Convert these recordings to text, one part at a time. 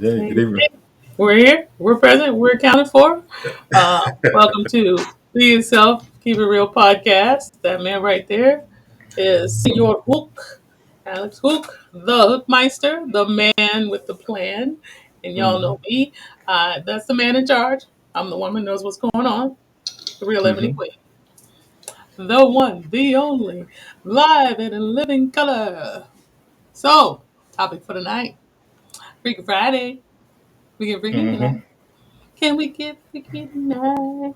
Hey, good evening. We're here. We're present. We're accounted for. Welcome to Be Yourself, Keep It Real podcast. That man right there is Senor Hook, Alex Hook, the Hookmeister, the man with the plan. And y'all Mm-hmm. know me. That's the man in charge. I'm the woman who knows what's going on. The real Ebony Mm-hmm. Queen. The one, the only, live and in living color. So, topic for tonight. Freaky Friday. We get freaky tonight. Mm-hmm. Can we get freaky tonight?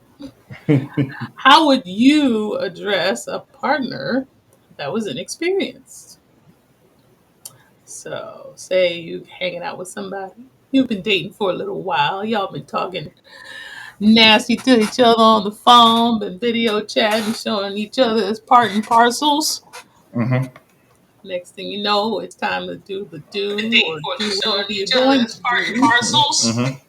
How would you address a partner that was inexperienced? So, say you hanging out with somebody, you've been dating for a little while, y'all been talking nasty to each other on the phone, been video chatting, showing each other as part and parcels. Mm-hmm. Next thing you know, it's time to do the Been do dating or for do showing whatever you're each other going as to part and do. parcels. Mm-hmm.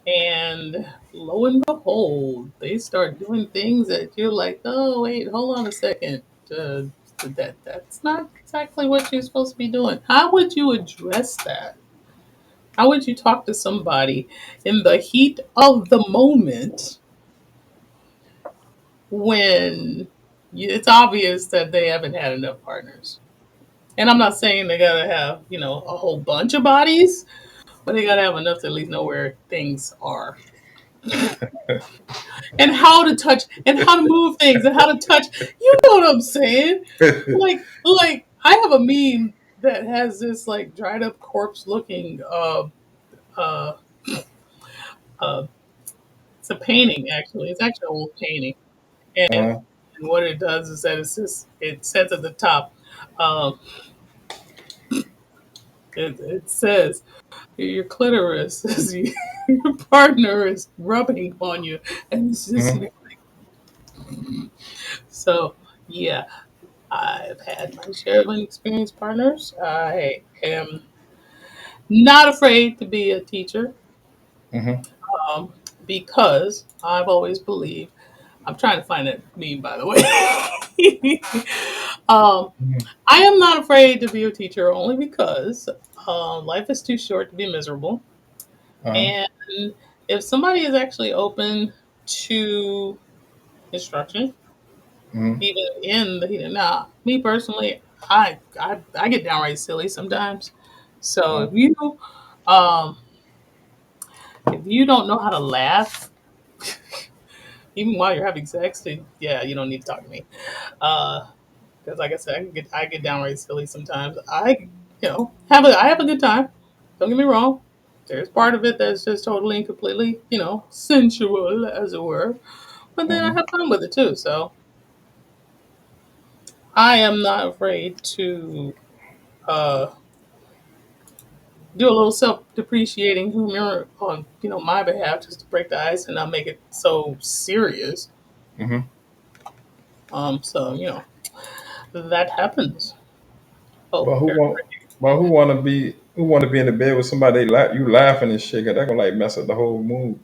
And lo and behold, they start doing things that you're like, oh wait, hold on a second. That's not exactly what you're supposed to be doing. How would you address that? How would you talk to somebody in the heat of the moment when it's obvious that they haven't had enough partners? And I'm not saying they gotta have, a whole bunch of bodies, but they gotta have enough to at least know where things are. And how to touch and how to move things and how to touch. You know what I'm saying? Like I have a meme that has this like dried up corpse looking uh uh it's a painting actually. It's actually an old painting. And Uh-huh. what it does is that it says at the top, um it says your clitoris is your partner is rubbing on you and it's just Mm-hmm. so yeah. I've had my share of inexperienced partners. I am not afraid to be a teacher Mm-hmm. um, because I've always believed. I'm trying to find that meme, by the way. um, I am not afraid to be a teacher only because life is too short to be miserable. Uh-huh. And if somebody is actually open to instruction, Mm-hmm. even in the heat. Now, me personally, I get downright silly sometimes. So Uh-huh. um if you don't know how to laugh, even while you're having sex, then yeah, you don't need to talk to me. Because like I said, I get downright silly sometimes. I have a good time. Don't get me wrong. There's part of it that's just totally and completely, sensual, as it were. But then I Mm-hmm. have fun with it too. So I am not afraid to uh, do a little self-depreciating humor on my behalf just to break the ice and not make it so serious. Mm-hmm. So that happens. Oh, But who Eric. want? But who want to be in the bed with somebody you laughing and shit? 'Cause that gonna like mess up the whole mood.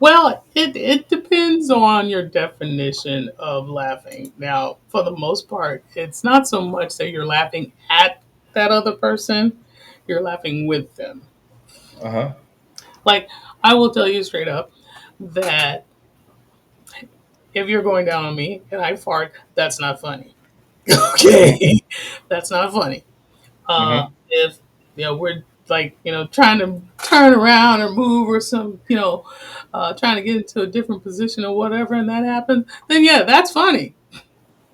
Well, it depends on your definition of laughing. Now, for the most part, it's not so much that you're laughing at that other person; you're laughing with them. Uh huh. Like I will tell you straight up that if you're going down on me and I fart, that's not funny. Okay, that's not funny. Mm-hmm. If we're like trying to turn around or move or trying to get into a different position or whatever, and that happens, then yeah, that's funny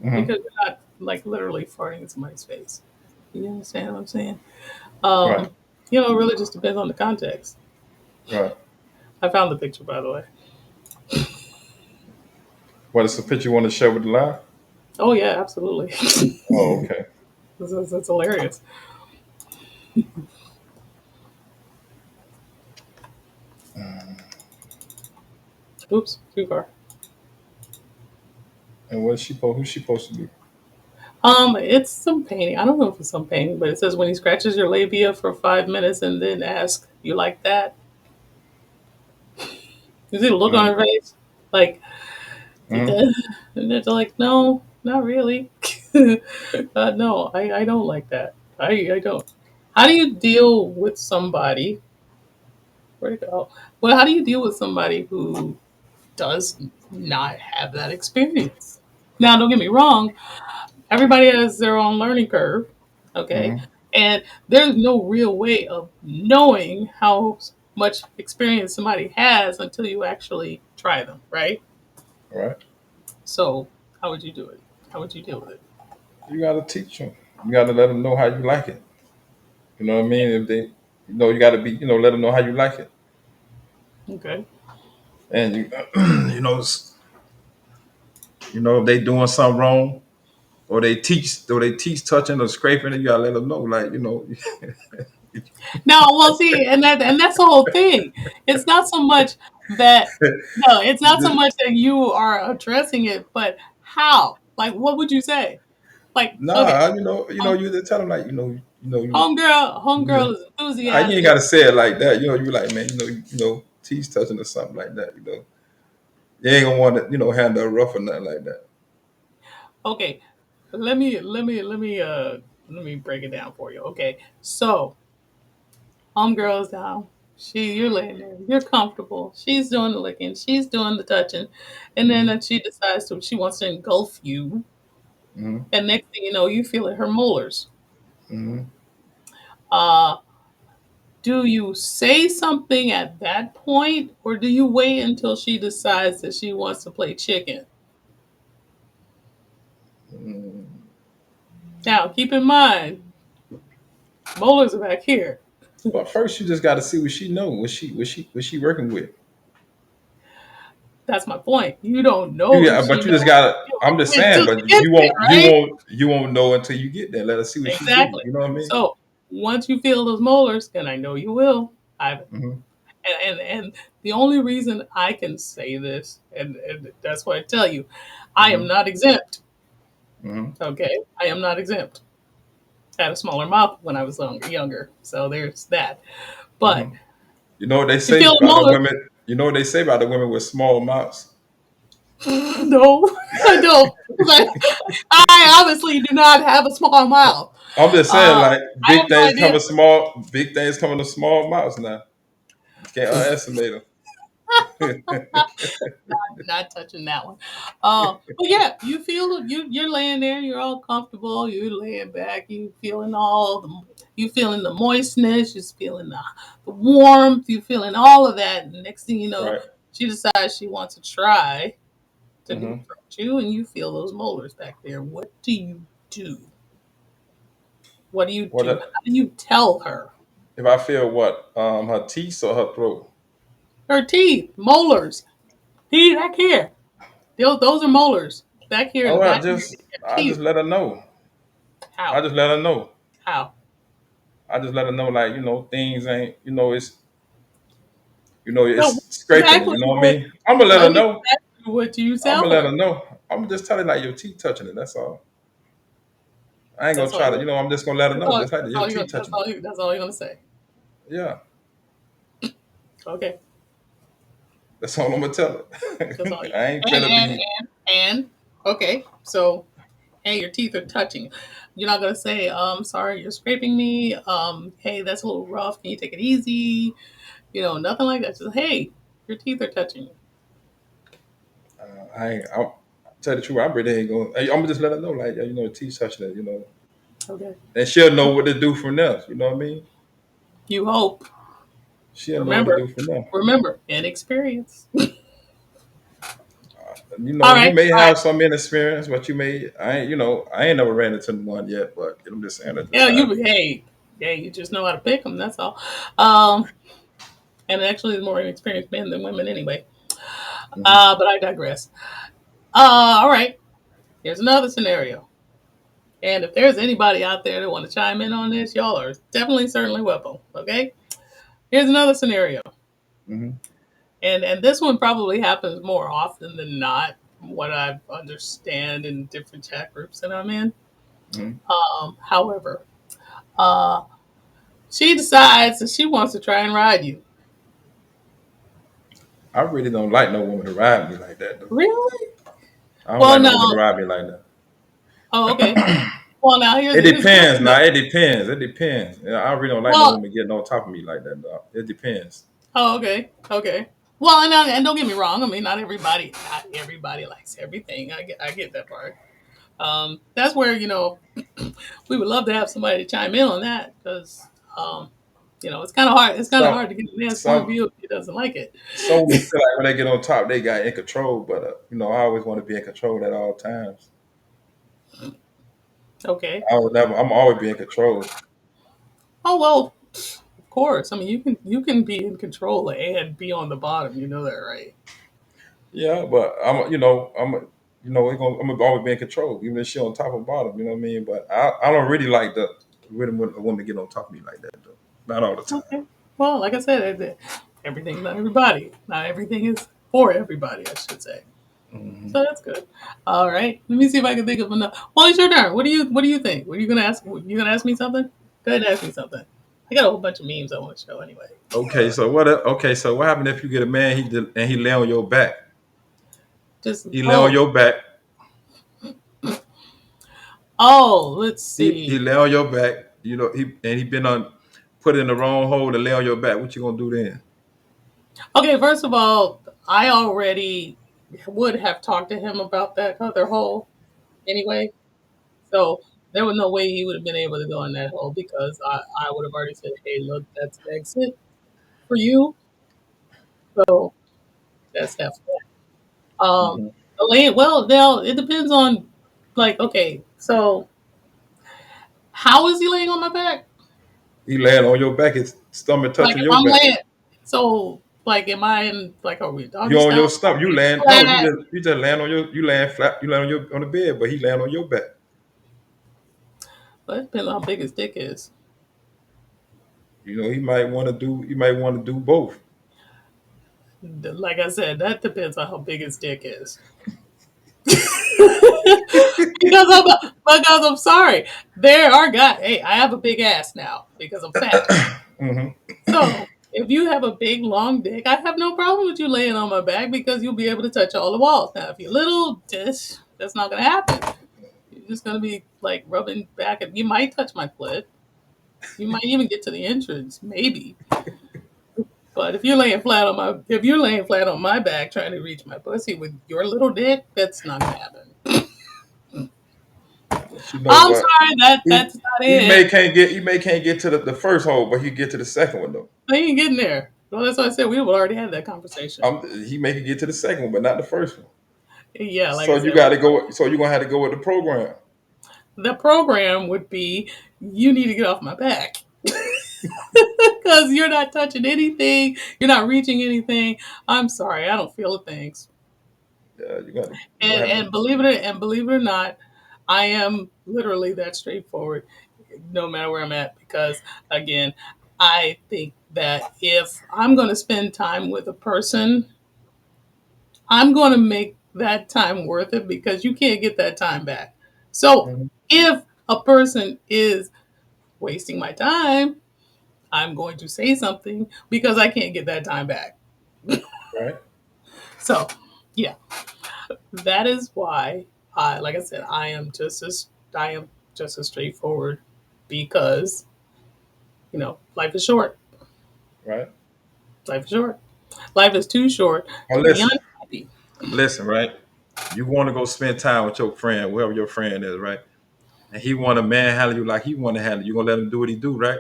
Mm-hmm. because you're not like literally farting in somebody's face. You understand what I'm saying? Right. Um, it really just depends on the context. Right. I found the picture, by the way. What is the picture you want to share with the live? Oh yeah, absolutely. Oh, okay. That's hilarious. Oops, too far. And who's she supposed to be? It's some painting. I don't know if it's some painting, but it says when he scratches your labia for 5 minutes and then asks, "You like that?" You see the look on Mm-hmm. her face, like, Mm-hmm. and it's like, no, not really. No, I don't like that. I don't. How do you deal with somebody? Where'd it go? Well, how do you deal with somebody who does not have that experience? Now, don't get me wrong, everybody has their own learning curve, okay? Hmm. And there's no real way of knowing how much experience somebody has until you actually try them, right? Right. So, how would you do it? How would you deal with it? You got to teach them. You got to let them know how you like it. You know what I mean? If they, you got to be, let them know how you like it. Okay. And you, if they doing something wrong, or they teach touching or scraping, you gotta let them know, like, Now, well, see, and that's the whole thing. It's not so much that no, it's not so much that you are addressing it, but how? Like, what would you say? Like, okay, nah, home, you just tell them, like, homegirl is nah, you ain't enthusiastic. gotta say it like that. You like, man, teach touching or something like that. You ain't gonna want to, handle her rough or nothing like that. Okay, let me break it down for you. Okay, so homegirl is down. You're laying there. You're comfortable. She's doing the licking. She's doing the touching, and then Hmm. she decides she wants to engulf you. Hmm. And next thing you know, you feel her molars. Hmm. Uh, do you say something at that point, or do you wait until she decides that she wants to play chicken? Now, keep in mind, molars are back here. But first, you just got to see what she know, what she working with. That's my point. You don't know You, if she but you knows just got to. I'm just saying, until but she gets you there, won't, you right? won't, you won't know until you get there. Let her see what she do. Exactly. You know what I mean? So once you feel those molars, and I know you will, I Hmm. and the only reason I can say this, and that's why I tell you, I am Hmm. not exempt. Hmm. Okay, I am not exempt. I had a smaller mouth when I was younger, so there's that. Hmm. But You know what they you say feel the about the molars? women? You know what they say about the women with small mouths? No, I don't. I obviously do not have a small mouth. I'm just saying, Uh, like, I have no idea. big things come in small mouths now. You can't underestimate them. Not touching that one. But yeah, you feel you're laying there, you're all comfortable, you're laying back, you feeling the moistness, you're feeling the warmth, you feeling all of that. And next thing you know, Right. she decides she wants to try to do Hmm. approach you, and you feel those molars back there. What do you do? What do you What do? How do you tell her? if I feel what? Her teeth or her throat? Her teeth, molars, teeth back here. Those are molars back here in All the right, back of just your I just teeth. let her know. I How? just let her know. How? I just let her know, like, things ain't, No, it's scraping it. exactly You know what I what mean? I'm gonna let her what know. exactly what do you I'm tell gonna let her? her know. I'm gonna just tell her, like, your teeth touching it. That's all. I ain't gonna That's all try you to. I'm just gonna let her know, just like that. Your teeth touching it. that's all you're gonna say. Yeah, Okay. that's all I'm gonna tell That's her. all you I ain't and finna and be. and okay. So hey, your teeth are touching. You're not gonna say, sorry, you're scraping me. Hey, that's a little rough. Can you take it easy? Nothing like that. Just hey, your teeth are touching. I ain't. I'll tell the truth. I really ain't gonna. I'm gonna just let her know, like, yeah, teeth touching it. Okay. And she'll know what to do from there. You know what I mean? You hope. She'll know what to Remember, do from there. remember, inexperience. All You right, may all right. have some inexperience, but I ain't never ran into one yet. But I'm just saying at this Yeah, time. you just know how to pick them. That's all. Um, and actually, there's more inexperienced men than women anyway. Hmm. But I digress. All right. Here's another scenario. And if there's anybody out there that want to chime in on this, y'all are definitely, certainly welcome. Okay. Here's another scenario, Hmm. and this one probably happens more often than not, from what I understand in different chat groups that I'm in. Hmm. However, uh, she decides that she wants to try and ride you. I really don't like no woman to ride me like that, though. Really? I don't Well, like no woman to now, ride me like that. oh, okay. Well, now It here's another depends. scenario. Now it depends. It depends. I really don't like no Well, woman getting on top of me like that, dog. It depends. Oh, okay, okay. Well, and don't get me wrong. I mean, not everybody likes everything. I get that part. That's where we would love to have somebody to chime in on that because um, it's kind of hard. It's kind of Some hard to get a man's point of some view if he doesn't like it. some women feel like when they get on top, they got in control. But I always want to be in control at all times. Okay. I'm always be in control. Oh well, of course. I mean, you can be in control and be on the bottom. You know that, right? Yeah, but I'm gonna always be in control, even if she on top or bottom. You know what I mean? But I don't really like the when a woman get on top of me like that though. Not all the time. Okay. Well, like I said, everything's not everybody. Not everything is for everybody, I should say. Hmm. So that's good. All right. Let me see if I can think of enough. Well, it's your turn. What do you think? What are you gonna ask? You gonna ask me something? Go ahead and ask me something. I got a whole bunch of memes I want to show anyway. So what happened if you get a man and he lay on your back? Just He lay on your back. let's He see. lay on your back. He been on put in the wrong hole to lay on your back. What you gonna do then? Okay, first of all, I already would have talked to him about that other hole anyway. So there was no way he would have been able to go in that hole because I would have already said, hey, look, that's the exit for you. So that's that. Hmm. The lane, well, now it depends on, like, okay, so how is he laying on my back? He laying on your back. His stomach Like, touching if your I'm back. laying, so, like, am I in, like, are we doggy You on style? your stomach. You Laying laying no. flat? You just laying on your you laying flat. You laying on the bed, but he laying on your back. But it depends on how big his dick is. He might want to do both. Like I said, that depends on how big his dick is. Because I'm sorry. There are guys. Hey, I have a big ass now because I'm fat. Hmm. So if you have a big long dick, I have no problem with you laying on my back because you'll be able to touch all the walls. Now, if you're little, that's not gonna happen. You're just gonna be like rubbing back, and you might touch my clit. You might even get to the entrance, maybe. But if you're laying flat on my back trying to reach my pussy with your little dick, that's not gonna happen. But you know I'm what? sorry, that's not it. He may can't get to the first hole, but he get to the second one though. I ain't getting there. Well, that's why I said we would already had that conversation. He may can get to the second one, but not the first one. Yeah, like So I you said, got to go. So you're gonna have to go with the program. the program would be you need to get off my back because you're not touching anything, you're not reaching anything. I'm sorry, I don't feel the things. Yeah, you gonna And have to. and believe it or not, I am literally that straightforward, no matter where I'm at. Because again, I think that if I'm going to spend time with a person, I'm going to make that time worth it because you can't get that time back. So Mhm. if a person is wasting my time, I'm going to say something because I can't get that time back. Right. So, yeah, that is why like I said, I am just as straightforward because life is short. Right. Life is short. Life is too short Now to be listen. unhappy. Listen. Right. You want to go spend time with your friend, whoever your friend is, right? And he want to manhandle you like he want to handle you. You gonna let him do what he do, right?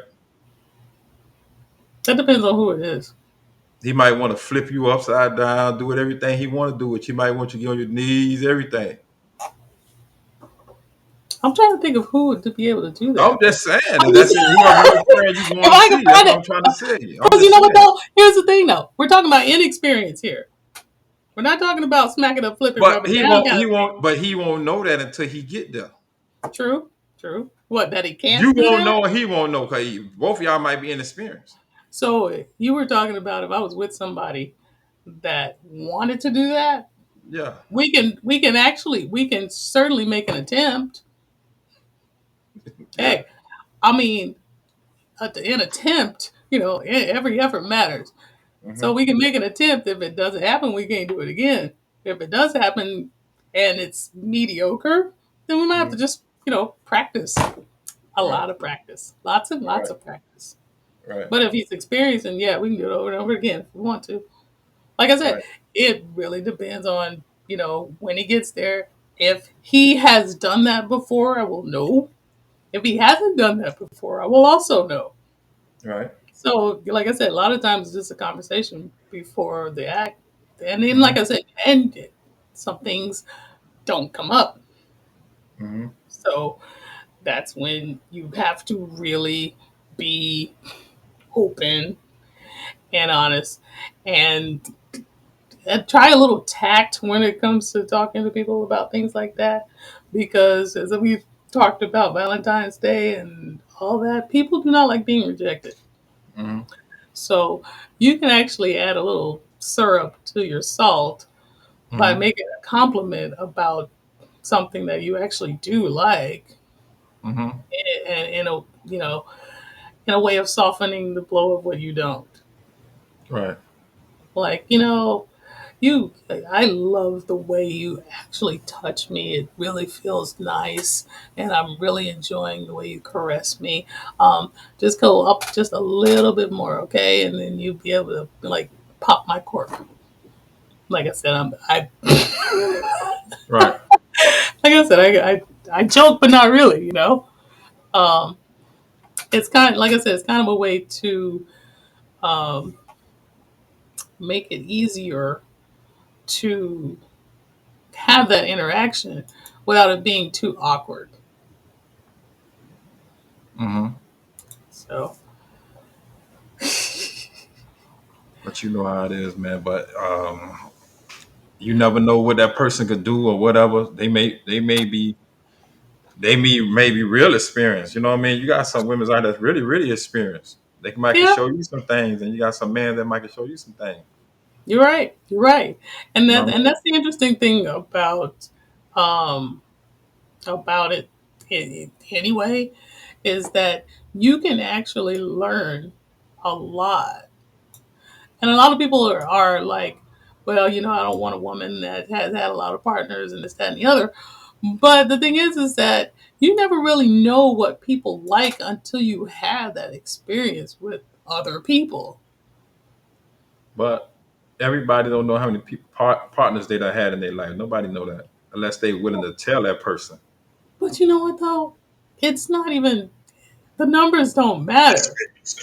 That depends on who it is. He might want to flip you upside down, do it everything he want to do. It. He might want you to get on your knees, everything. I'm trying to think of who to be able to do I'm that though. just saying that that's it. Whoever your friend you If going to I can see. That's find what it, I'm trying to say. I'm because you just know what saying. though? Here's the thing though. We're talking about inexperience here. We're not talking about smack it up, flip it, But rub it down kind of thing. he won't know that until he get there. True, true. What, that he You can't do won't that? know, and he won't know because both of y'all might be inexperienced. So you were talking about if I was with somebody that wanted to do that, Yeah, we can certainly make an attempt. yeah. Hey, I mean, an attempt, every effort matters. So Hmm. we can make an attempt. If it doesn't happen, we can't do it again. If it does happen and it's mediocre, then we might have to Hmm. just, practice. A Right, lot of practice. Lots and lots right, of practice. Right. But if he's experienced, and yeah, we can do it over and over again if we want to. Like I said, Right. it really depends on, when he gets there. If he has done that before, I will know. If he hasn't done that before, I will also know. Right. So, like I said, a lot of times it's just a conversation before the act. And then, Mm-hmm. like I said, and some things don't come up. Mm-hmm. So that's when you have to really be open and honest, and try a little tact when it comes to talking to people about things like that. Because as we've talked about Valentine's Day and all that, people do not like being rejected. Mm-hmm. So you can actually add a little syrup to your salt by Mm-hmm. making a compliment about something that you actually do like, Mm-hmm. and in a way of softening the blow of what you don't. Right. Like, I love the way you actually touch me. It really feels nice, and I'm really enjoying the way you caress me. Just go up just a little bit more, okay? And then you'll be able to like pop my cork. Like I said, Right. like I said, I joke, but not really. Um, it's kind of like I said, it's kind of a way to um, make it easier to have that interaction without it being too awkward. Mm-hmm. So, But you know how it is, man. But you never know what that person could do or whatever. They may be real experienced. You know what I mean? You got some women out that's really, really experienced. They might can yeah, show you some things, and you got some men that might can show you some things. you're right. You're right, and You know that what I and mean? that's the interesting thing um, about it, anyway, is that you can actually learn a lot. And a lot of people are like, well, I don't want a woman that has had a lot of partners and this, that, and the other. But the thing is that you never really know what people like until you have that experience with other people. But everybody don't know how many partners they done had in their life. Nobody know that unless they willing to tell that person. But you know what, though? It's not even, the numbers don't matter,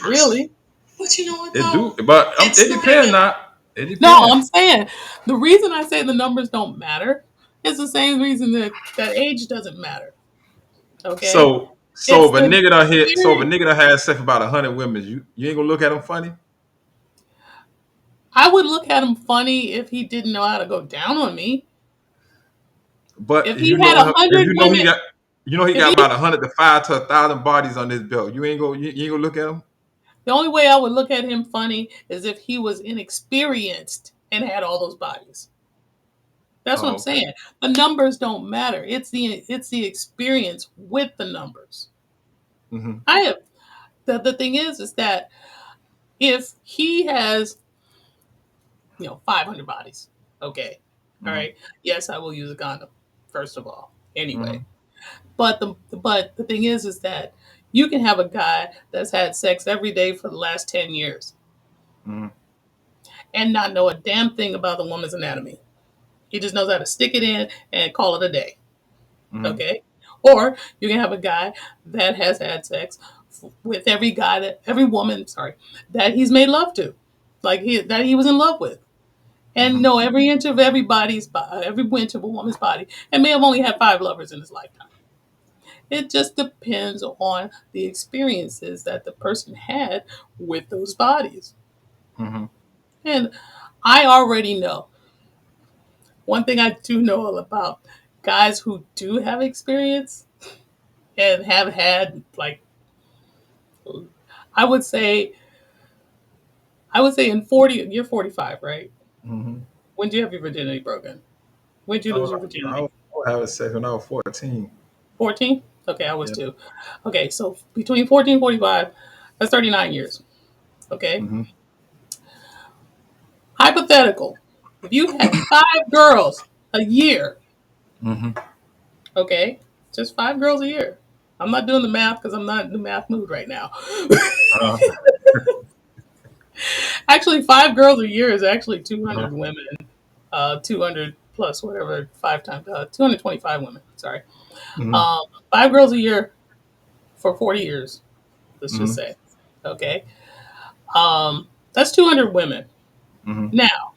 really. But you know what, It do, though? but It's it not depends. even. Not it No, depends. I'm saying the reason I say the numbers don't matter is the same reason that age doesn't matter. Okay? So It's if a the nigga done hit, so if a experience. nigga done had sex with about 100 women, you ain't gonna look at him funny. I would look at him funny if he didn't know how to go down on me. But If he had a if hundred you know he women, got, he if got he, about 100 to 5 to 1,000 bodies on his belt. You ain't gonna look at him. the only way I would look at him funny is if he was inexperienced and had all those bodies. That's what Oh, I'm okay. saying. The numbers don't matter. It's the experience with the numbers. Mm-hmm. I have the thing is that if he has 500 bodies, okay, all Mm-hmm. right, yes, I will use a condom first of all. Mm-hmm. Anyway, but the thing is that you can have a guy that's had sex every day for the last 10 years Mm-hmm. and not know a damn thing about the woman's anatomy. He just knows how to stick it in and call it a day. Mm-hmm. Okay. Or you can have a guy that has had sex with every woman, sorry, that he's made love to, like that he was in love with, and Mm-hmm. know every inch of every inch of a woman's body, and may have only had 5 lovers in his lifetime. It just depends on the experiences that the person had with those bodies. Mm-hmm. And I already know one thing I do know all about guys who do have experience and have had, like, I would say I would say in 40, you're 45, right? Mm-hmm. When do you have your virginity broken? When did you I lose was, your I virginity? was having sex when I was 14. 14? Okay, I was Yeah. too. Okay, so between 14 and 45, that's 39 years. Okay? Mm-hmm. Hypothetical. If you had 5 girls a year, Mm-hmm. okay? Just 5 girls a year. I'm not doing the math because I'm not in the math mood right now. Uh, Actually, 5 girls a year is actually 200 uh, women. 200 plus whatever, 5 times, 225 women. Sorry. mhm, Um, 5 girls a year for 40 years, let's just mhm, say. Okay. That's 200 women. mhm, Now,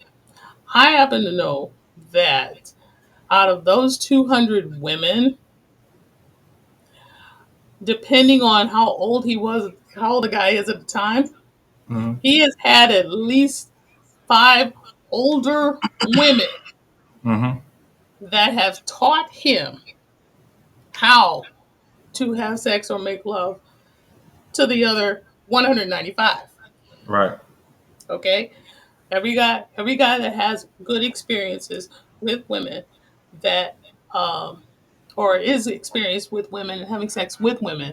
I happen to know that out of those 200 women, depending on how old he was, how old the guy is at the time, mhm, he has had at least 5 older women mhm. that have taught him how to have sex or make love to the other 195. Right. Okay? Every guy that has good experiences with women that or is experienced with women and having sex with women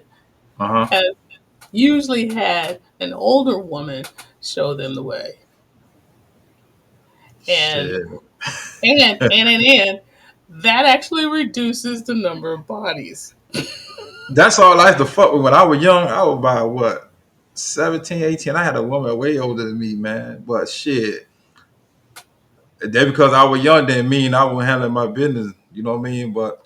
Uh huh. has usually had an older woman show them the way. And Shit. and that actually reduces the number of bodies. That's all I used to fuck with when I was young. I was about what 17, 18. I had a woman way older than me, man. But shit, that because I was young didn't mean I wasn't handling my business. You know what I mean? But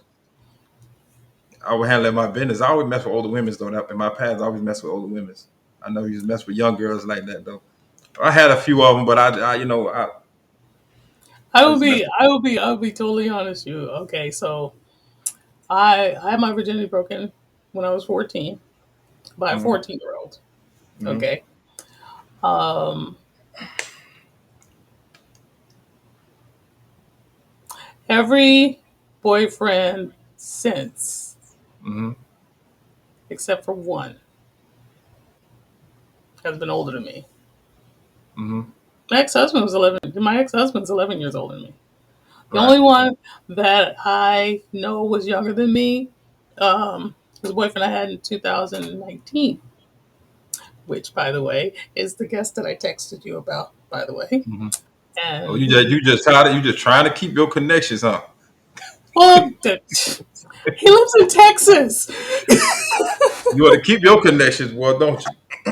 I was handling my business. I always mess with older women though. In my past, I always mess with older women. I know you just mess with young girls like that though. I had a few of them, but I just mess with. I will be totally honest with you. Okay, so I had my virginity broken when I was 14 by a Mm-hmm, 14-year-old. mm-hmm, Okay. Um, every boyfriend since, mm-hmm, except for one, has been older than me. mm-hmm. My ex-husband's 11 years older than me. The Right. only one that I know was younger than me was a boyfriend I had in 2019, which, by the way, is the guest that I texted you about, by the way. Mm-hmm. Oh, And you just tired. You just trying to keep your connections, huh? well, he lives in Texas. You want to keep your connections, boy, don't you?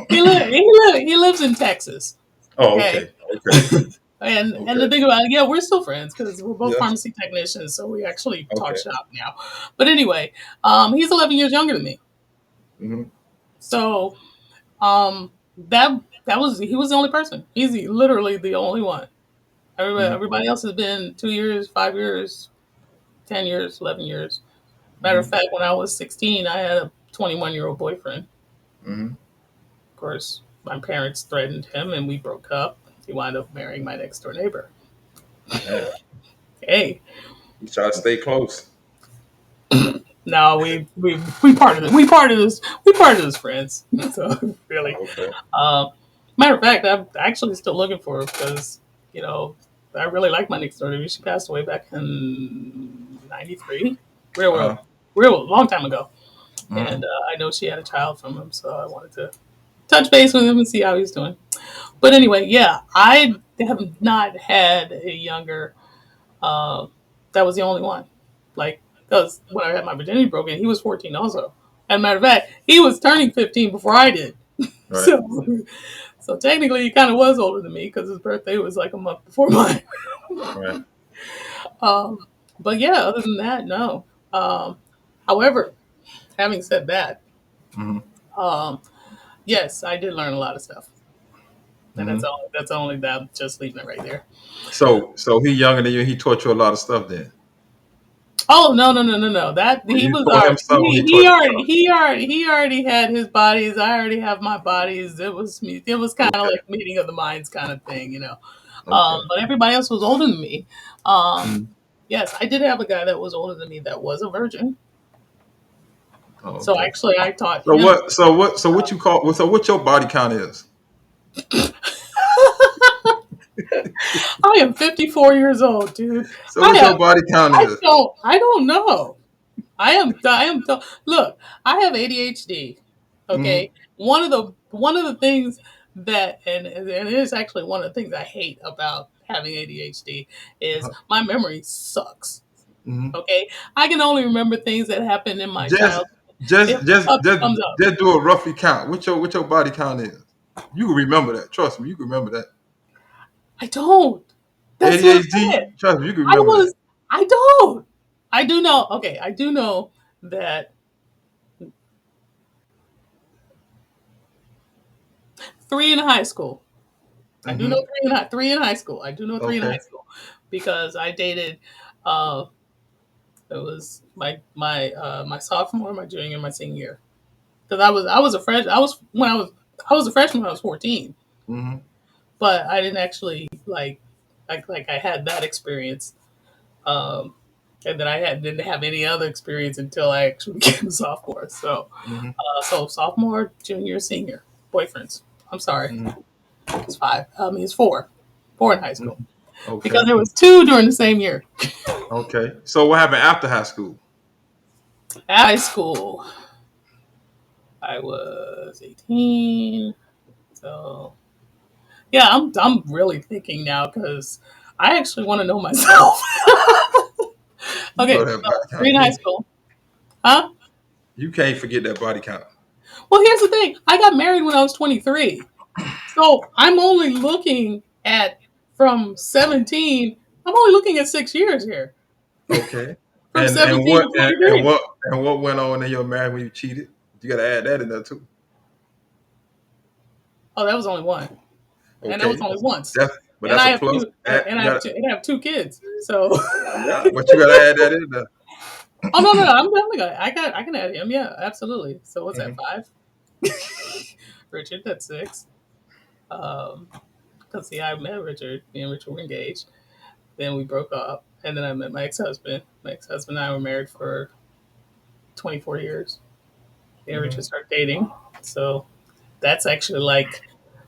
He lives in Texas. Oh, Okay. okay, okay, And okay. the thing about it, yeah, we're still friends because we're both Yes. pharmacy technicians, so we actually talk Okay. shop now. But anyway, he's 11 years younger than me, Mm-hmm. so that was he was the only person. He's literally the only one. Mm-hmm. Everybody else has been 2 years, 5 years, 10 years, 11 years. Matter of Mm-hmm. fact, when I was 16, I had a 21-year-old boyfriend. Mm-hmm. Of course, my parents threatened him, and we broke up. He wound up marrying my next door neighbor. Damn. Hey, You try to stay close. no, we parted as friends. So really, Oh, okay. um, matter of fact, I'm actually still looking for her because you know I really like my next door neighbor. She passed away back in '93, Uh-huh. real long time ago, Mm-hmm. and I know she had a child from him, so I wanted to touch base with him and see how he's doing. But anyway, yeah, I have not had a younger. Uh, that was the only one. Like, because when I had my virginity broken, he was 14 also. As a matter of fact, he was turning 15 before I did. Right. So, so technically, he kind of was older than me because his birthday was like a month before mine. Right. um, but yeah, other than that, no. However, having said that, Mm-hmm. um, yes, I did learn a lot of stuff, and Mm-hmm. that's only that. I'm just leaving it right there. So he younger than you. He taught you a lot of stuff. Then Oh no! That or he you was taught him already something. He taught you something. he already had his bodies. I already have my bodies. It was kind of Okay. like meeting of the minds kind of thing, you know. Okay. But everybody else was older than me. Um, Mm-hmm. yes, I did have a guy that was older than me that was a virgin. Oh, So okay. actually, I taught So him. what? So what? So what you call? So what your body count is? I am 54 years old, dude. So I what have your body count is? I don't know. Look, I have ADHD. Mm-hmm. Okay. One of the things that and it is actually one of the things I hate about having ADHD is Uh-huh. my memory sucks. Mm-hmm. Okay. I can only remember things that happened in my Just childhood. If Just just up, just thumbs up. just do a roughly count. What your body count is. You can remember that. Trust me, you can remember that. I don't. That's what I'm ADHD, saying. trust me, you can I remember that. was. I don't. I do know. Okay, I do know that 3 in high school. I do know Hmm. three in high school. I do know three in high Okay. school because I dated. Uh, it was my sophomore, my junior, my senior year. Because I was a fresh. I was a freshman when I was 14, Hmm. but I didn't actually like I had that experience. Um, and then didn't have any other experience until I actually became a sophomore. So, Hmm. so sophomore, junior, senior, boyfriends. I'm sorry, Hmm. it's five. I mean, it's four in high school Hmm. Okay. because there was two during the same year. Okay. So what happened after high school? At high school, I was 18. So yeah, I'm really thinking now because I actually want to know myself. You know Okay, that body so three count, in high can't school, huh? you? You can't forget that body count. Well, here's the thing. I got married when I was 23. So I'm only looking at from 17. I'm only looking at 6 years here. Okay. From And 17 what to 23. and what went on in your marriage when you cheated? You got to add that in there too. Oh, that was only one. And that was Okay. only once. That's but And that's I a have plus. two and I have two and I have two kids. So Yeah, but you got to add that in there. oh no, I'm definitely gonna I can add him, yeah, absolutely. So what's that, Hmm. five? Richard, that's six. Um because see I met Richard, me and Richard were engaged. Then we broke up. And then I met my ex husband. My ex husband and I were married for 24 years. Yeah, we Hmm. just started dating. So that's actually like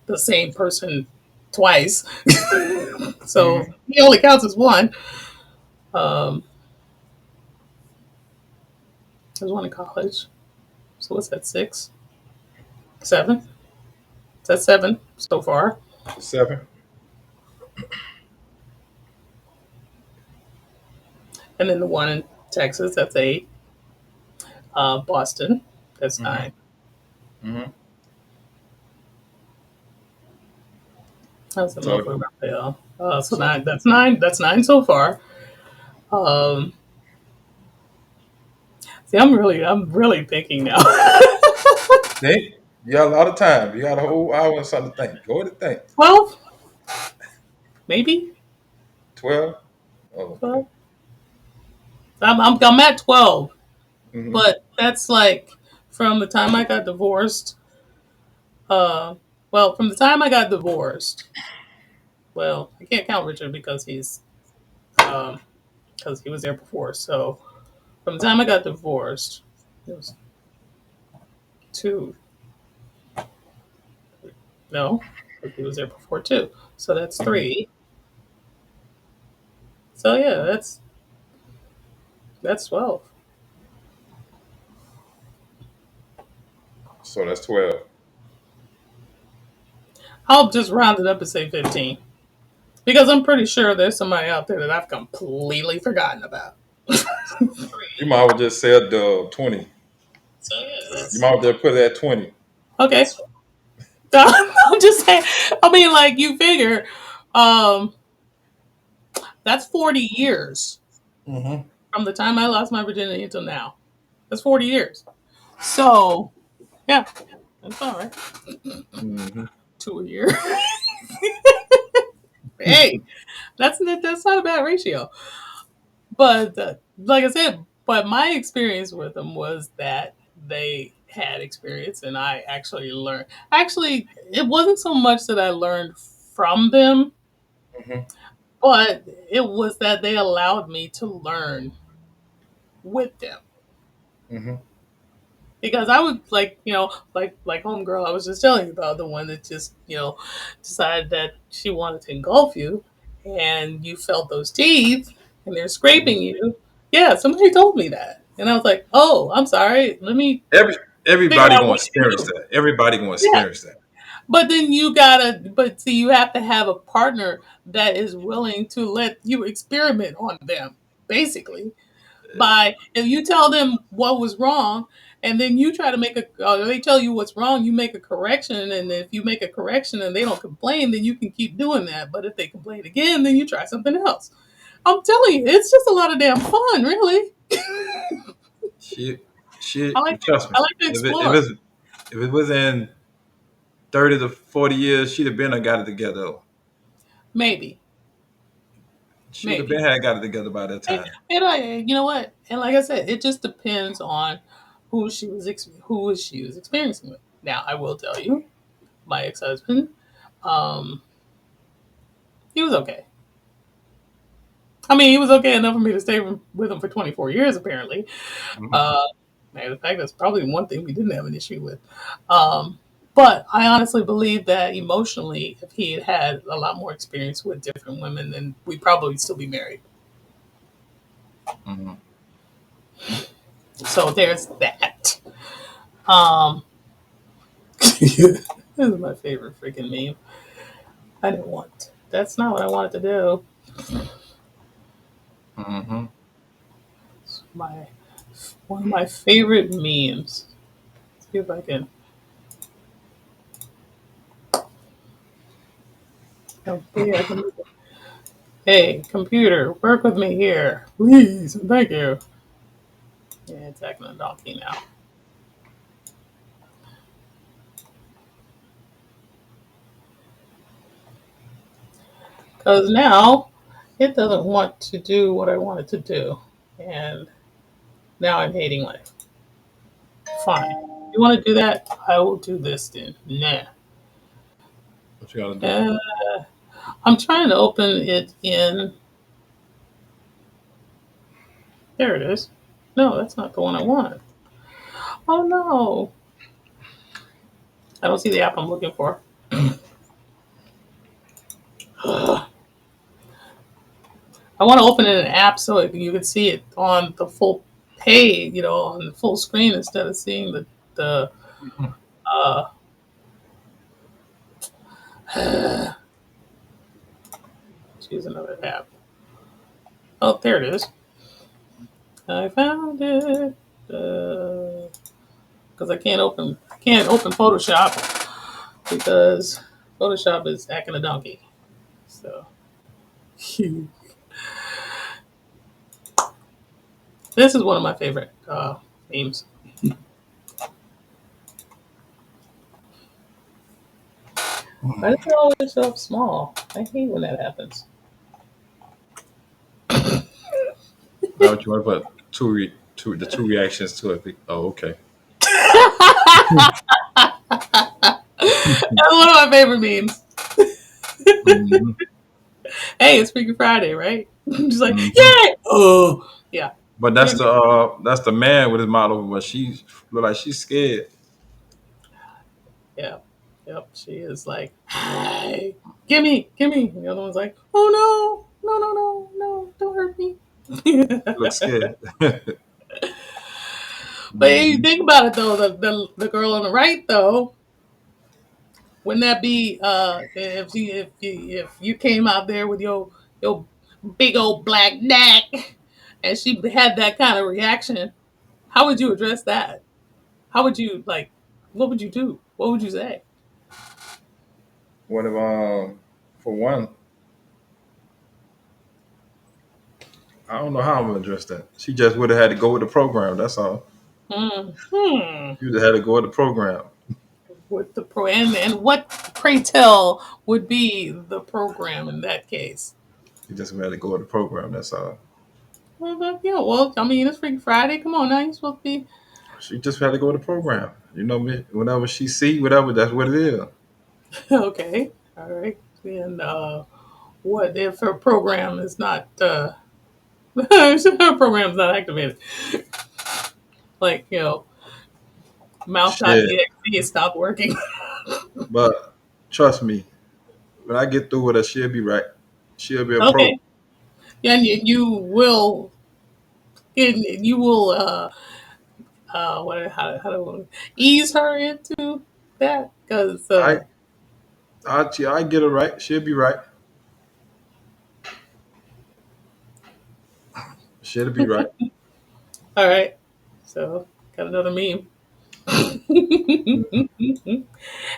the same person twice. So Hmm. he only counts as one. Um, there's one in college. So what's that? Six, seven? That's seven so far. 7. And then the one in Texas, that's eight. Boston, that's Hmm. nine. Hmm. That's enough So for Raphael. So so nine. That's nine. That's nine so far. Um, see, I'm really thinking now. think you got a lot of time. You got a whole hour and something to think. Go to think. 12, maybe 12. Oh, okay. 12. I'm at 12, Hmm. but that's like from the time I got divorced. Uh, well, from the time I got divorced. Well, I can't count Richard um because he was there before. So from the time I got divorced, it was two. No, because he was there before too. So that's Hmm. three. So yeah, that's 12. So that's 12. I'll just round it up and say 15 because I'm pretty sure there's somebody out there that I've completely forgotten about. You might as well just say a dub 20. So yeah, You might as well just put it at 20. okay. I'm just saying. I mean, like you figure, um, that's 40 years Hmm. from the time I lost my virginity until now. That's 40 years. So yeah, that's all right. Hmm. Two a year. Hey, that's not a bad ratio. But like I said, but my experience with them was that they had experience, and I actually learned. Actually, it wasn't so much that I learned from them, Hmm. but it was that they allowed me to learn with them. Hmm. Because I was like, like homegirl I was just telling you about, the one that just, decided that she wanted to engulf you, and you felt those teeth, and they're scraping you. Yeah, somebody told me that, and I was like, oh, I'm sorry. Let me Every figure everybody out gonna what you can experience do. that. Everybody gonna Yeah, experience that. but then but see, you have to have a partner that is willing to let you experiment on them, basically. By if you tell them what was wrong and then you try to make a. They tell you what's wrong, you make a correction, and if you make a correction and they don't complain, then you can keep doing that. But if they complain again, then you try something else. I'm telling you, it's just a lot of damn fun, really. She, I like to, trust me. I like to If it, if explore. it's, if it was in 30 to 40 years, she'd have been a got it together. Though. Maybe, She'd have maybe. been had got it together by that And, time. you know what? And like I said, it just depends on who she was experiencing with. Now, I will tell you, my ex husband, um, he was okay. I mean, he was okay enough for me to stay with him for 24 years, apparently. Mhm. Uh, Matter of fact, that's probably one thing we didn't have an issue with. Um, but I honestly believe that emotionally, if he had had a lot more experience with different women, then we'd probably still be married. Mhm. So there's that. Um, this is my favorite freaking meme. I didn't want. That's not what I wanted to do. Mhm. It's my one of my favorite memes. Let's see if I can. Oh, yeah, I can. Hey, computer, work with me here, please. Thank you. Yeah, it's acting a donkey now. Because now it doesn't want to do what I want it to do. And now I'm hating life. Fine. You want to do that? I will do this then. Nah. What you gotta do? Uh, I'm trying to open it in. There it is. No, that's not the one I want. Oh no. I don't see the app I'm looking for. I want to open it in an app so you can see it on the full page, on the full screen instead of seeing the uh choose another app. Oh, there it is. I found it. Because I can't open Photoshop because Photoshop is acting a donkey. So this is one of my favorite memes. Why does it always show up small? I hate when that happens. That what you want to put the two reactions to it. Oh, okay. That's one of my favorite memes. Mhm. Hey, it's Freaky Friday, right? Just like, Mhm. yay! Oh, yeah. But You know, that's the man with his mouth open, but she look like she's scared. yeah. Yep. She is like, hey, gimme, gimme. And the other one's like, oh no, no, no, no, no, don't hurt me. She looks scared. But if you Mhm. think about it though, the girl on the right though, wouldn't that be if you came out there with your big old black neck and she had that kind of reaction, how would you address that? How would you like? What would you do? What would you say? What if for one, I don't know how I'm gonna address that. She just would have had to go with the program. That's all. Hmm. She would have had to go with the program. What the pro and what pray tell would be the program in that case? She just had to go with the program. That's all. Well, I mean, it's Freaky Friday. Come on now, you're supposed to be She just had to go with the program. You know me. Whatever she see, whatever that's what it is. okay. All right. And what if her program is not her program's not activated? Like Shit. mouth.exe stopped working. But trust me, when I get through with her, she'll be right. She'll be a pro. Okay. Yeah, and you will how to ease her into that because I I get her right. She'll be right. She'll be right. all right. So got another meme.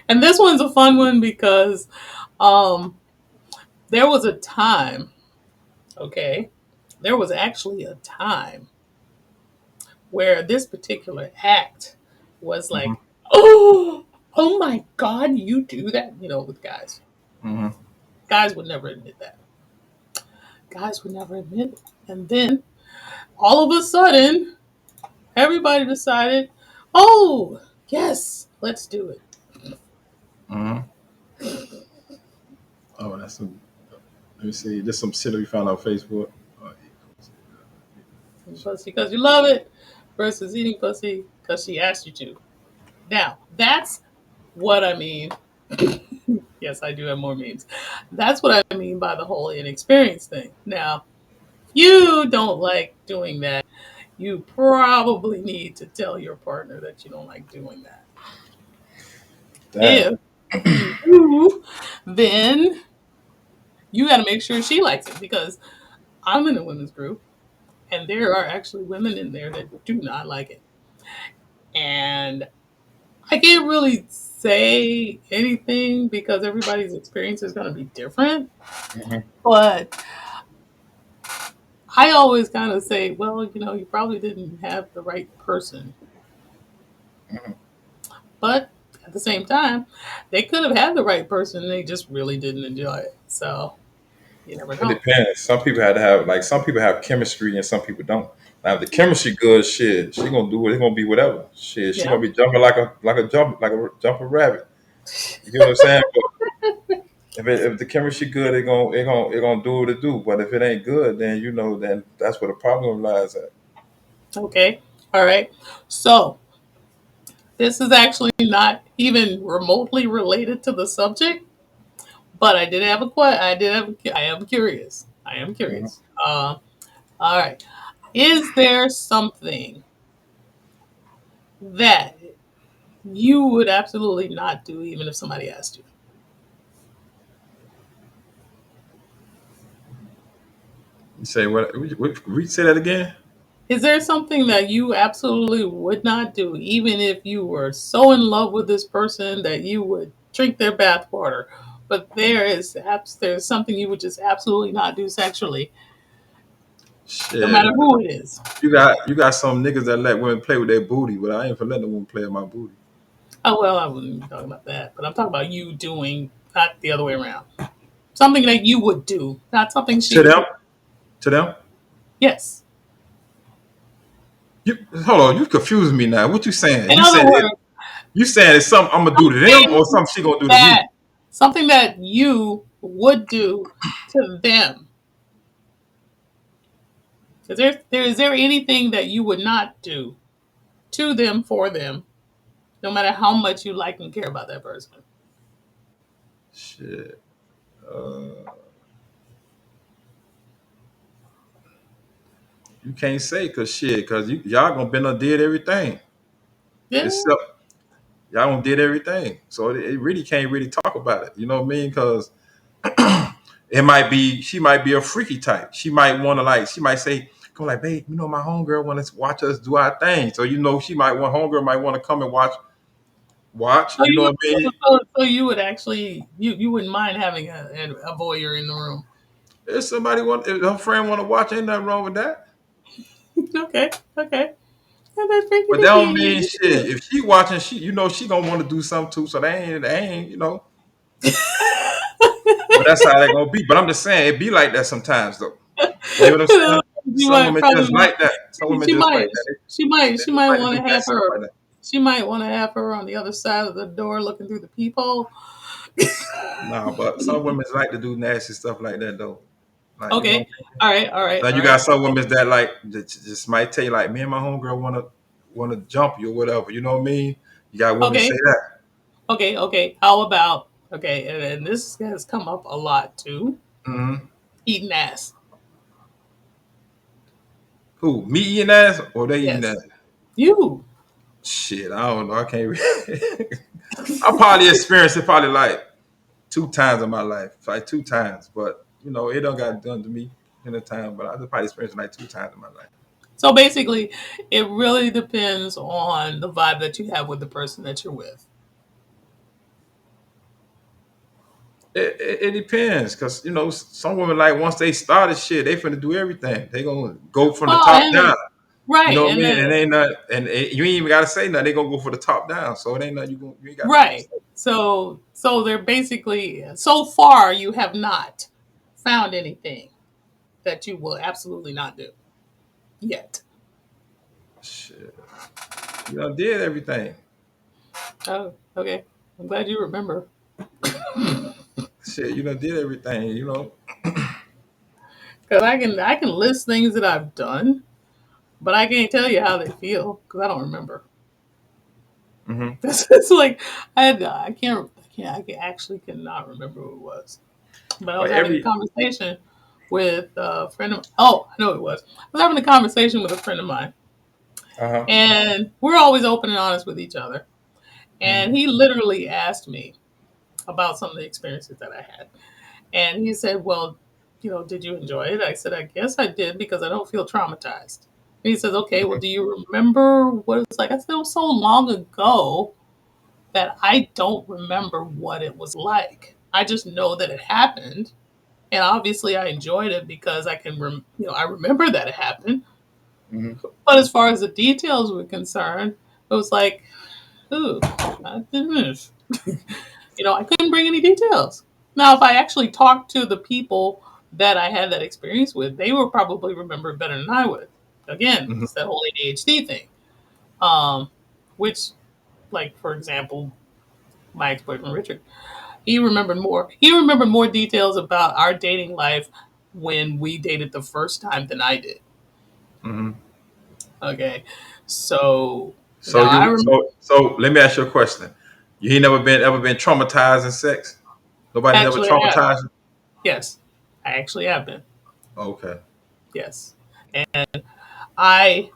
And this one's a fun one because um, there was a time, okay, there was actually a time where this particular act was Mm-hmm. like, oh my God, you do that? You know, with guys. Mm-hmm. Guys would never admit that. Guys would never admit it. And then all of a sudden, everybody decided, oh, yes, let's do it. Mm-hmm. Oh, that's some. Let me see. Just some shit that we found on Facebook. Oh, Eating pussy because you love it versus eating pussy because she asked you to. Now, that's what I mean. Yes, I do have more memes. That's what I mean by the whole inexperience thing. Now, if you don't like doing that, you probably need to tell your partner that you don't like doing that. damn. If you do, then you got to make sure she likes it because I'm in a women's group and there are actually women in there that do not like it. And I can't really say anything because everybody's experience is going to be different. Mm-hmm. But I always kind of say, well, you know, you probably didn't have the right person. Mm-hmm. But at the same time, they could have had the right person. They just really didn't enjoy it. So you never It know. depends. Some people had to have like some people have chemistry and some people don't. Now if the chemistry good, shit, she gonna do it. It's gonna be whatever. Shit, she Yeah. gonna be jumping like a jumping rabbit. You get what I'm saying? But if the chemistry good, it gonna do what it do. But if it ain't good, then you know then that's where the problem lies at. Okay. All right. So this is actually not even remotely related to the subject, but I did have a question. I did have. I am curious. I am Mhm. curious. All right. Is there something that you would absolutely not do, even if somebody asked you? You say what? Say that again. Is there something that you absolutely would not do, even if you were so in love with this person that you would drink their bathwater? But there's something you would just absolutely not do sexually, no Shit, matter who it is. you got some niggas that let women play with their booty, but I ain't for letting a woman play with my booty. Oh well, I wouldn't be talking about that, but I'm talking about you doing, not the other way around. Something that you would do, not something she To would them, do. to them. Yes. You hold on, you confusing me now. What you saying? In You other saying it? words, You saying it's something I'm gonna do to them or something something she gonna do to me? that something that you would do to them. Is there anything that you would not do to them for them, no matter how much you like and care about that person? Shit. Uh, you can't say cause shit, cause y'all gonna been done did everything. Yeah. Except y'all done did everything. So it really can't really talk about it. You know what I mean? Cause it might be she might be a freaky type. She might wanna like she might say, come like, babe, you know, my homegirl wanna watch us do our thing. So you know she might want homegirl might want to come and watch, So you you know would, what I mean? so you would actually you wouldn't mind having a voyeur in the room. If somebody if her friend wanna watch, ain't nothing wrong with that. Okay, okay. And that's freaky But that don't mean dicky. shit. If she watching, she gonna want to do something too. So they ain't, But that's how they gonna be. But I'm just saying, it be like that sometimes though. You get what I'm saying? She Some might women probably just want. like that. Some women She just like might. that. She might. They She just might like to want do to have nasty stuff her. like that. She might want to have her on the other side of the door, looking through the peephole. Nah, but some women like to do nasty stuff like that though. Like you know. Okay. All right. All right. Now All you got right. some women that like just might tell you like, me and my homegirl wanna jump you or whatever. You know what I mean? You got women say Okay. that. Okay. Okay. How about okay? And this has come up a lot too. Hmm. Eating ass. Who? Me eating ass or they eating Yes. ass? You. Shit, I don't know. I can't. I probably experienced it probably like two times in my life, like two times. But it don't got done to me in a time. But I just probably experienced it like two times in my life. So basically, it really depends on the vibe that you have with the person that you're with. It depends, cause some women like once they started shit, they finna do everything. They gonna go from the Well, top and down. You right, know what I and mean? then And ain't not, you ain't even gotta say nothing. They gonna go for the top down. So it ain't nothing you ain't got nothing to right. say. So they're basically so far you have not found anything that you will absolutely not do yet. Shit, you done did everything. Oh, okay. I'm glad you remember. Shit, you done did everything. Because I can list things that I've done, but I can't tell you how they feel because I don't remember. Hmm. It's like I actually cannot remember who it was. But I was But having a every conversation with a friend of. Oh, I know who it was. I was having a conversation with a friend of mine, uh-huh. and we're always open and honest with each other. And Hmm. he literally asked me about some of the experiences that I had, and he said, "Well, did you enjoy it?" I said, "I guess I did because I don't feel traumatized." And he says, "Okay, well, do you remember what it was like?" I said, "It was so long ago that I don't remember what it was like. I just know that it happened, and obviously I enjoyed it because I remember that it happened. Hmm. But as far as the details were concerned, it was like, ooh, I didn't. I couldn't bring any details. Now, if I actually talked to the people that I had that experience with, they would probably remember it better than I would. Again, Hmm. it's that whole ADHD thing, um, which, like for example, my ex boyfriend Richard. He remembered more. He remembered more details about our dating life when we dated the first time than I did. Hmm. Okay, so So now I you remember. so let me ask you a question. You ain't never been ever been traumatized in sex? Nobody never Actually, I have. traumatized you? Yes, I actually have been. Okay. Yes, and I.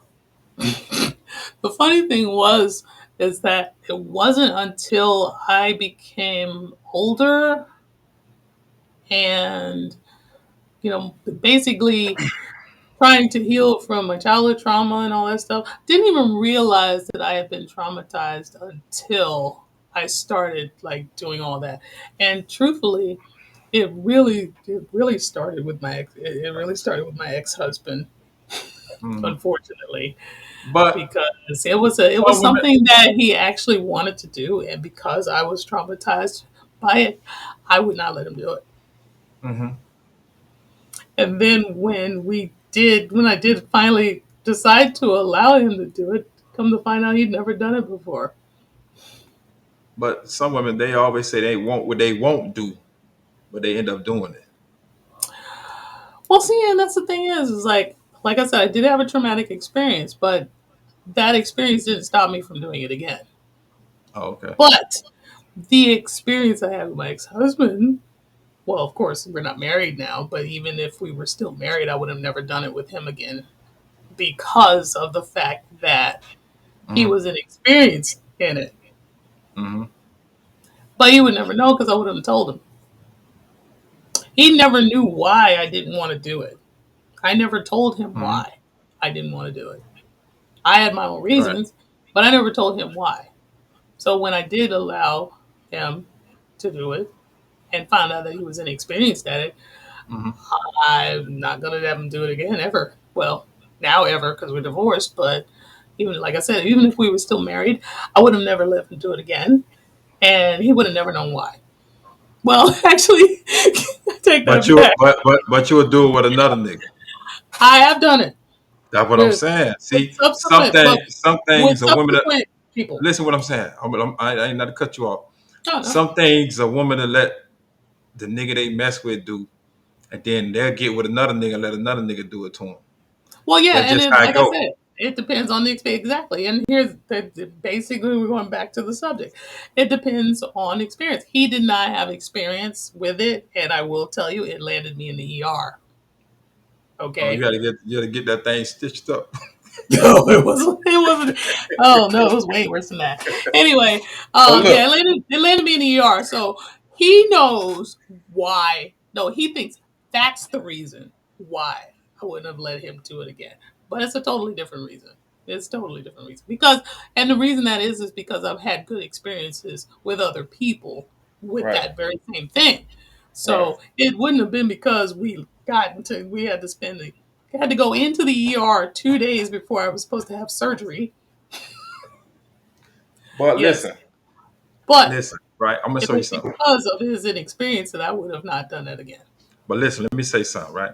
The funny thing was is that it wasn't until I became older and basically trying to heal from my childhood trauma and all that stuff. Didn't even realize that I had been traumatized until I started like doing all that. And truthfully, it really started with my ex. It really started with my ex husband, Hmm. unfortunately, But because it was some women. something that he actually wanted to do, and because I was traumatized by it, I would not let him do it. Hmm. And then when I did finally decide to allow him to do it, come to find out he'd never done it before. But some women, they always say they want what they won't do, but they end up doing it. Well, see, and that's the thing is like I said, I did have a traumatic experience, but that experience didn't stop me from doing it again. Oh, okay. But the experience I had with my ex husband, well, of course, we're not married now, but even if we were still married, I would have never done it with him again because of the fact that he Hmm. was inexperienced in it. Hmm. But he would never know because I wouldn't have told him. He never knew why I didn't want to do it. I never told him Hmm. why I didn't want to do it. I had my own Right. reasons, but I never told him why. So when I did allow him to do it and found out that he was inexperienced at it, Hmm. I'm not gonna have him do it again ever. Well, now ever because we're divorced. But even like I said, even if we were still married, I would have never let him do it again, and he would have never known why. Well, actually, I take But that you back. but you would do it with another nigga. I have done it That's what I'm with saying. with See, subsequent, but some with things a woman that subsequent people. listen what I'm saying. I ain't not to cut you off. No, no. Some things a woman to let the nigga they mess with do, and then they'll get with another nigga and let another nigga do it to them. Well, yeah, That's and just it, how it like I go. said, it depends on the experience exactly. And here's basically we're going back to the subject. It depends on experience. He did not have experience with it, and I will tell you, it landed me in the ER. Oh, Okay. you gotta get that thing stitched up. No, it wasn't. It wasn't. Oh no, it was way worse than that. Anyway, So look, yeah, it landed me in the ER. So he knows why. No, he thinks that's the reason why I wouldn't have let him do it again. but it's a totally different reason. It's a totally different reason because, and the reason that is because I've had good experiences with other people with Right. that very same thing. Right. So it wouldn't have been because we had to spend had to go into the ER 2 days before I was supposed to have surgery. But Yes, listen, but listen. Right. I'm gonna it show you was something. because of his inexperience that I would have not done that again. But listen, let me say something. Right.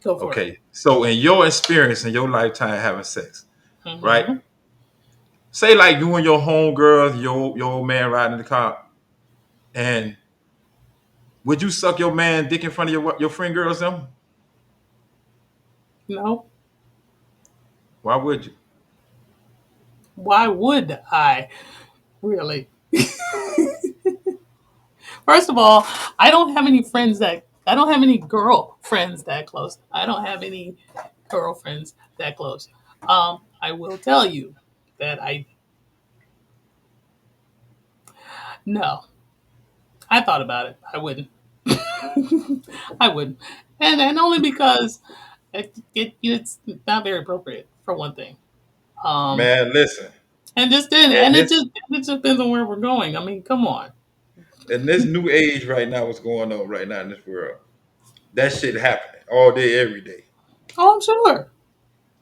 Go for it. Okay. So in your experience in your lifetime having sex, right? Hmm. Say like you and your homegirl, your old man riding in the car, and would you suck your man dick in front of your friend girls them? No, Why would you? why would I really? First of all, I don't have any girlfriends that close. I don't have any girlfriends that close. I will tell you that I no. I thought about it. I wouldn't. I wouldn't, and only because it's not very appropriate for one thing. Um, Man, listen. and just then, In and this it just depends on where we're going. I mean, come on. in this new age right now, what's going on right now in this world? That shit happening all day, every day. Oh, I'm sure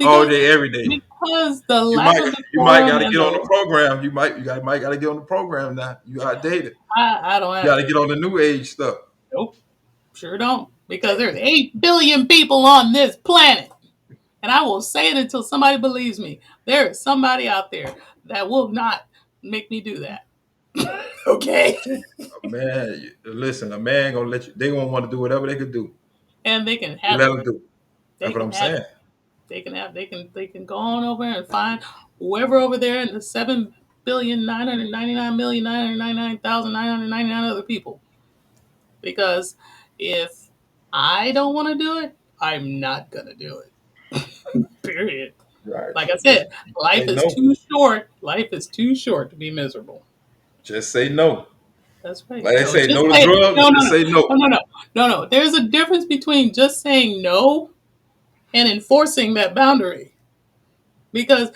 All because day, every day. the You lack might of you might decorum gotta and get on the the program. You might gotta get on the program now. You outdated. I don't You have gotta to. get on the new age stuff. Nope, sure don't because there's 8 billion people on this planet. And I will say it until somebody believes me. There is somebody out there that will not make me do that. Okay. Man, listen, a man gonna let you. They gonna want to do whatever they could do. And they can You have let it. them do. They That's what can I'm have saying. it. They can go on over and find whoever over there in the 7,999,999,999 other people. Because if I don't want to do it, I'm not gonna do it. Period. Right. Like I Just said, life say is no. too short. Life is too short to be miserable. Just say no. That's right. Like they So say, just no to say drugs. no, no, Just no, say no. no, no, no, no, no. There's a difference between just saying no and enforcing that boundary. Because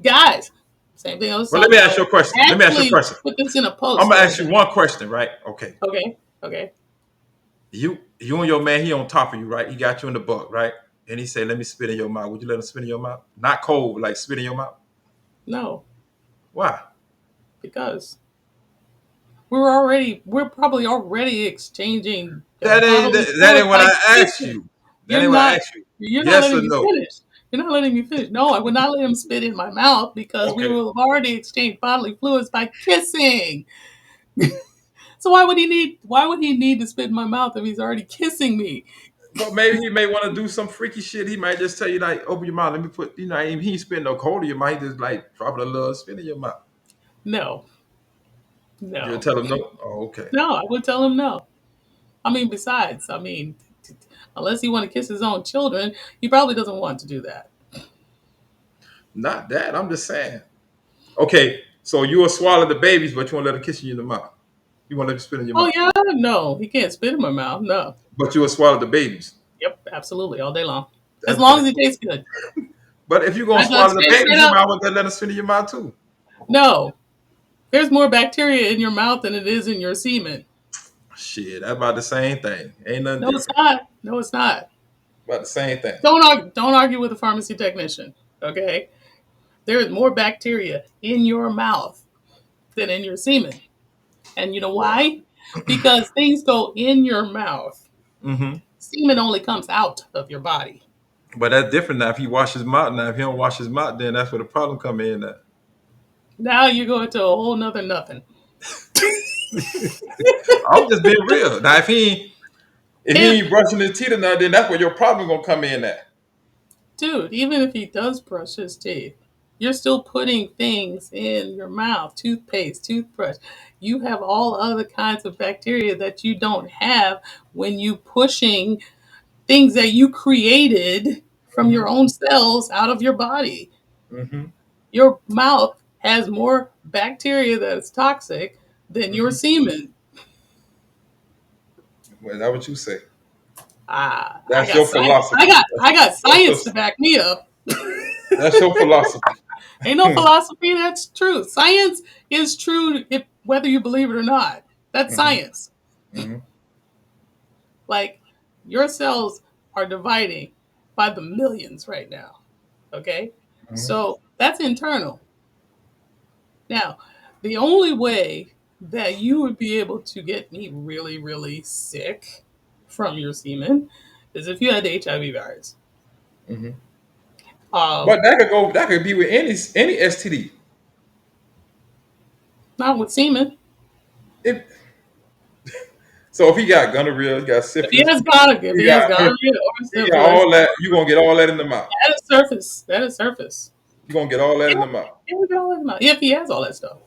guys, same thing I was Well, let talking me ask you about. a question. Let me ask you a Actually, question. put this in a I'm post gonna the other ask you day. one question, right? Okay. Okay, okay. You and your man, he on top of you, right? He got you in the buck, right? And he said, "Let me spit in your mouth." Would you let him spit in your mouth? Not cold, like spit in your mouth. No, Why? because we're probably already exchanging That ain't bodily that fluids ain't what by I asked kissing. you. That You're ain't what I not asked you. you're not Yes letting or me no? finish. You're not letting me finish. No, I would not let him spit in my mouth because we Okay. will have already exchanged bodily fluids by kissing. So why would he need to spit in my mouth if he's already kissing me? But maybe he may want to do some freaky shit. He might just tell you like, open your mouth. Let me put. He ain't spitting no cold in your mouth. He just like dropping a little spit in your mouth. No, You'll no, tell him no. Oh, okay. no. I would tell him no. I mean, besides, unless he want to kiss his own children, he probably doesn't want to do that. Not that. I'm just saying. Okay. So you will swallow the babies, but you won't let him kiss you in the mouth. You won't let him spit in your Oh mouth, yeah, no, he can't spit in my mouth. No. but you will swallow the babies. Yep, absolutely, all day long, as That, long that- as it tastes good. but if you're gonna I just swallow the straight babies, straight you up. might want to let them spit in your mouth too. No, there's more bacteria in your mouth than it is in your semen. Shit, that's about the same thing. Ain't nothing No, it's different. not. No, it's not. About the same thing. Don't argue with a pharmacy technician. Okay, there is more bacteria in your mouth than in your semen. And you know Well, why? Because things go in your mouth. hmm Semen only comes out of your body. but that's different now. If he wash his mouth now, if he don't wash his mouth, then that's where the problem come in. At. Now you're going to a whole nother nothing. I'm just being real. Now, if he If, ain't brushing his teeth or nothing, then that's where your problem gonna come in at. dude, even if he does brush his teeth, you're still putting things in your mouth, toothpaste, toothbrush. You have all other kinds of bacteria that you don't have when you pushing things that you created from hmm your own cells out of your body. hmm Your mouth has more bacteria that is toxic than your hmm semen. Well, that's what you say. Ah, I That's got your science. I philosophy. got I got That's your science to back me up. That's your philosophy. Ain't no philosophy. That's true. Science is true if whether you believe it or not. That's Hmm. science. Hmm. Like your cells are dividing by the millions right now. Okay, Hmm. so that's internal. Now, the only way that you would be able to get me really, really sick from your semen is if you had the HIV virus. Hmm. But Um, that could go. That could be with any STD. Not with semen. If so, if he got gonorrhea, he got If he syphilis, has gonorrhea, if he he got has gonorrhea or he got syphilis, all that. You gonna get all that in the mouth. that is surface. That is surface. You gonna get all that Yeah, in the mouth. he would get all that in the mouth. If he has all that stuff,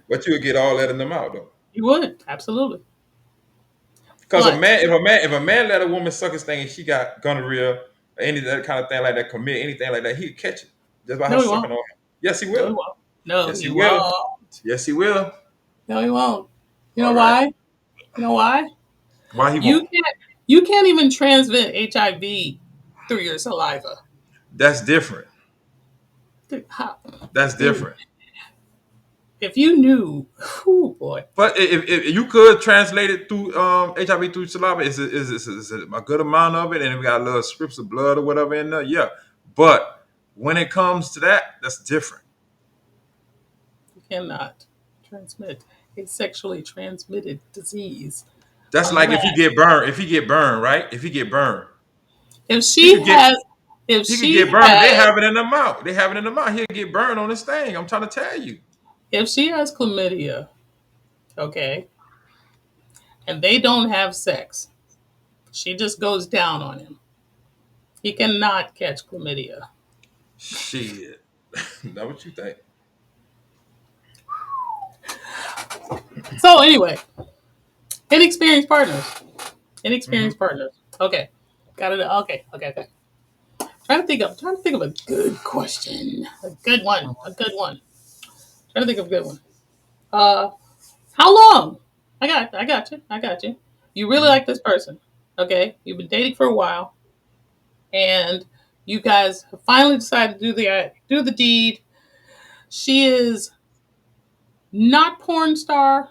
But you'll get all that in the mouth though. he would absolutely. Because But if a man let a woman suck his thing and she got gonorrhea or any that kind of thing like that, commit anything like that, he could catch it just by her no, he sucking won't. on him. Yes, he No, he will. won't. No, Yes, he he will. won't. Yes, he will. No, he won't. You know All right. why? You know why? Why he You won't? can't. You can't even transmit HIV through your saliva. That's different. Dude, how, That's dude, different. if you knew, oh boy, But if you could translate it through HIV through saliva, is a good amount of it, and we got little strips of blood or whatever in there, yeah. But when it comes to that, that's different. you cannot transmit a sexually transmitted disease That's like unless if he get burned. If he get burned, right? If he get burned, if he she could get has if he could she get burned. They has have it in the mouth. They have it in the mouth. He'll get burned on this thing. I'm trying to tell you. if she has chlamydia, okay, and they don't have sex, she just goes down on him. He cannot catch chlamydia. Shit. Not what you think. So anyway, inexperienced partners. Hmm. Inexperienced partners. Okay. Got it. Okay. Okay. Okay. Trying to think of a good question. A good one. A good one. Trying to think of a good one. Uh how long? I got you. I got you. You really Hmm. like this person. Okay. You've been dating for a while and you guys have finally decided to do the deed. She is not porn star,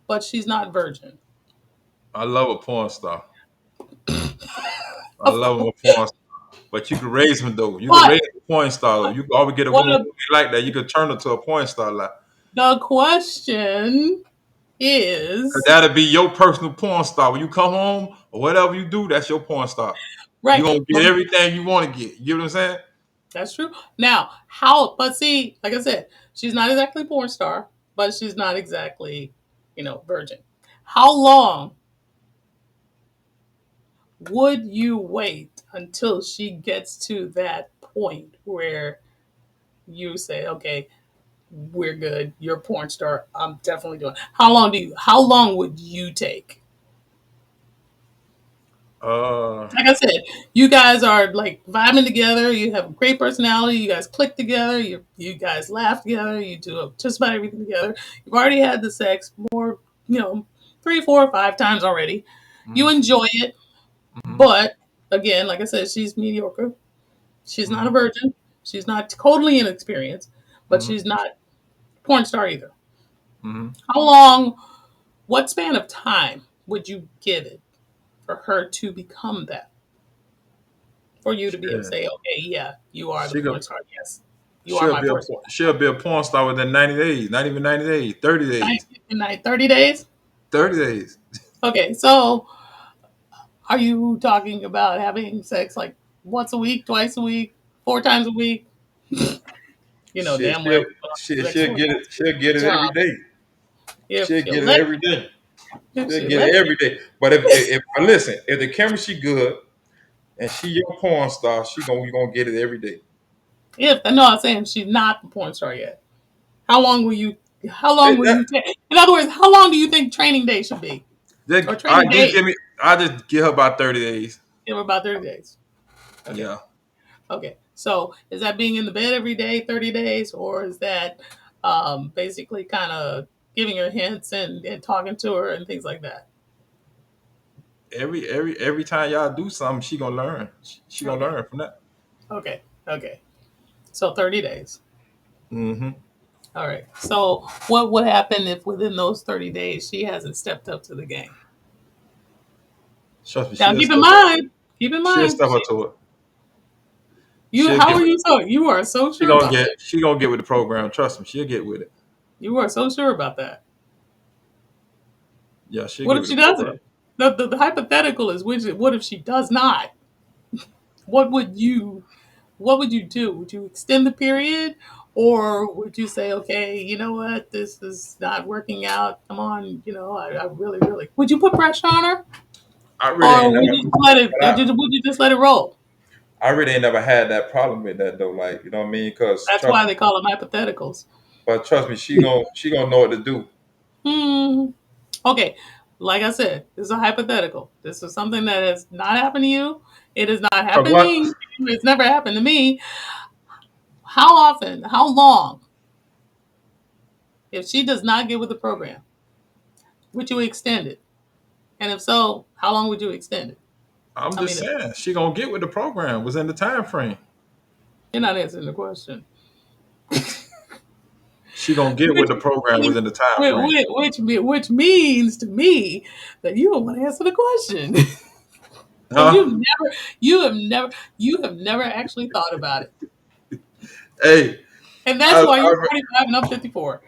but she's not virgin. I love a porn star. I Of love course. a porn star. But you can raise him though. You can But raise a porn star though. You can always get a what woman who like that. You can turn her to a porn star like. the question Cause is that'll be your personal porn star. When you come home or whatever you do, that's your porn star. You right. gonna get But everything you want to get. You know what I'm saying? that's true. Now, how? But see, like I said, she's not exactly porn star, but she's not exactly, virgin. How long would you wait until she gets to that point where you say, "Okay, we're good. You're a porn star. I'm definitely doing." How long do you? How long would you take? Uh, Like I said, you guys are like vibing together. You have a great personality. You guys click together. You guys laugh together. You do just about everything together. You've already had the sex more, 3, 4, 5 times already. You mm-hmm, enjoy it, mm-hmm, but again, like I said, she's mediocre. She's not mm-hmm, a virgin. She's not totally inexperienced, but mm-hmm, she's not porn star either. mm-hmm. How long? What span of time would you give it for her to become that? For you to be able to Shit. say, okay, yeah, you are the She porn go, star. Yes, you are my porn star. she'll be a porn star within 90 days. Not even 90 days. 30 days. In like 30 days? 30 days. Okay, so are you talking about having sex like once a week, twice a week, 4 times a week? You know Shit, damn well sex she'll four get it. times a week She'll get is it a every job. day. If She'll she'll get it let every day. if She'll she get it let every day. But if listen, if the chemistry good and she your porn star, you gonna get it every day. if no, I'm saying she's not the porn star yet. How long will you how long It, will that, you take? In other words, how long do you think training day should be? Or I training just days? give me. I just give her about 30 days. Give her about 30 days. Okay. Yeah. Okay. So is that being in the bed every day, 30 days, or is that basically kind of giving her hints and talking to her and things like that? Every time y'all do something, she gonna learn. She gonna Okay. learn from that. Okay. Okay. So 30 days. Mm-hmm. All right. So what would happen if within those 30 days she hasn't stepped up to the game? Trust me, Now she'll step up to it. keep in She'll mind, step up to it. you She'll how get are with you it. so you are so She sure gonna about get that. she gonna get with the program. Trust me, she'll get with it. You are so sure about that. Yeah, she'll What get if with she the program. doesn't? The hypothetical is which what if she does not? What would you do? Would you extend the period, or would you say, okay, you know what, this is not working out. Come on, I really, really. Would you put pressure on her, I really or ain't would never, you just let it? but Would you just let it roll? I really ain't never had that problem with that though. Like you know what I mean? Because That's why they call them hypotheticals. trust me, she gonna know what to do. Hmm. Okay, like I said, this is a hypothetical. This is something that has not happened to you. It is not Cause what? happening. It's never happened to me. How often? How long? If she does not get with the program, would you extend it? And if so, how long would you extend it? I'm I just mean, saying, she gonna get with the program. Was in the time frame. you're not answering the question. She gonna get Which, with the program. Was in the time frame. which means to me that you don't want to answer the question. So Huh? you have never, you have never actually thought about it, Hey, and that's I, why you're I 45 and I'm 54.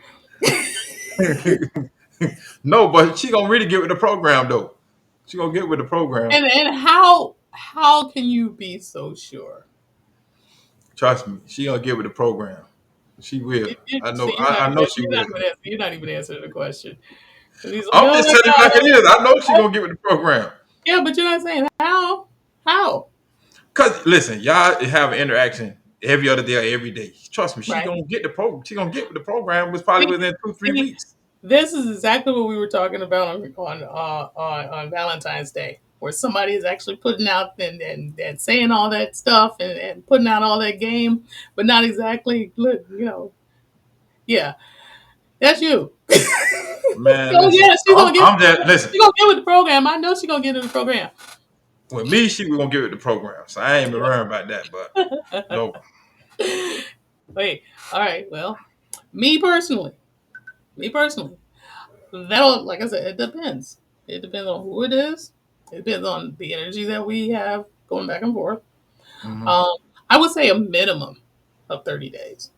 no, but she gonna really get with the program though. She gonna get with the program. And how can you be so sure? Trust me, she gonna get with the program. She will. I So know. I know she will. you're not even answering the question. And he's like, I'm oh just my telling you like it god, is. I know she gonna get with the program. yeah, but you're not saying how. How? Cause listen, y'all have an interaction every other day or every day. Trust me, she Right. gonna get the program. She gonna get with the program. Was probably See, within 2 3 weeks. this is exactly what we were talking about on Valentine's Day, where somebody is actually putting out and saying all that stuff and putting out all that game, but not exactly, yeah, that's you. Man, So listen. yeah, she's gonna get I'm just listen. she's gonna get with the program. I know she's gonna get in the program. With me, she was gonna get with the program. So I ain't even worried about that. But no, Wait, all right. Well, me personally, me personally, that'll like I said, it depends. It depends on who it is. It depends on the energy that we have going back and forth. hmm Um, I would say a minimum of 30 days.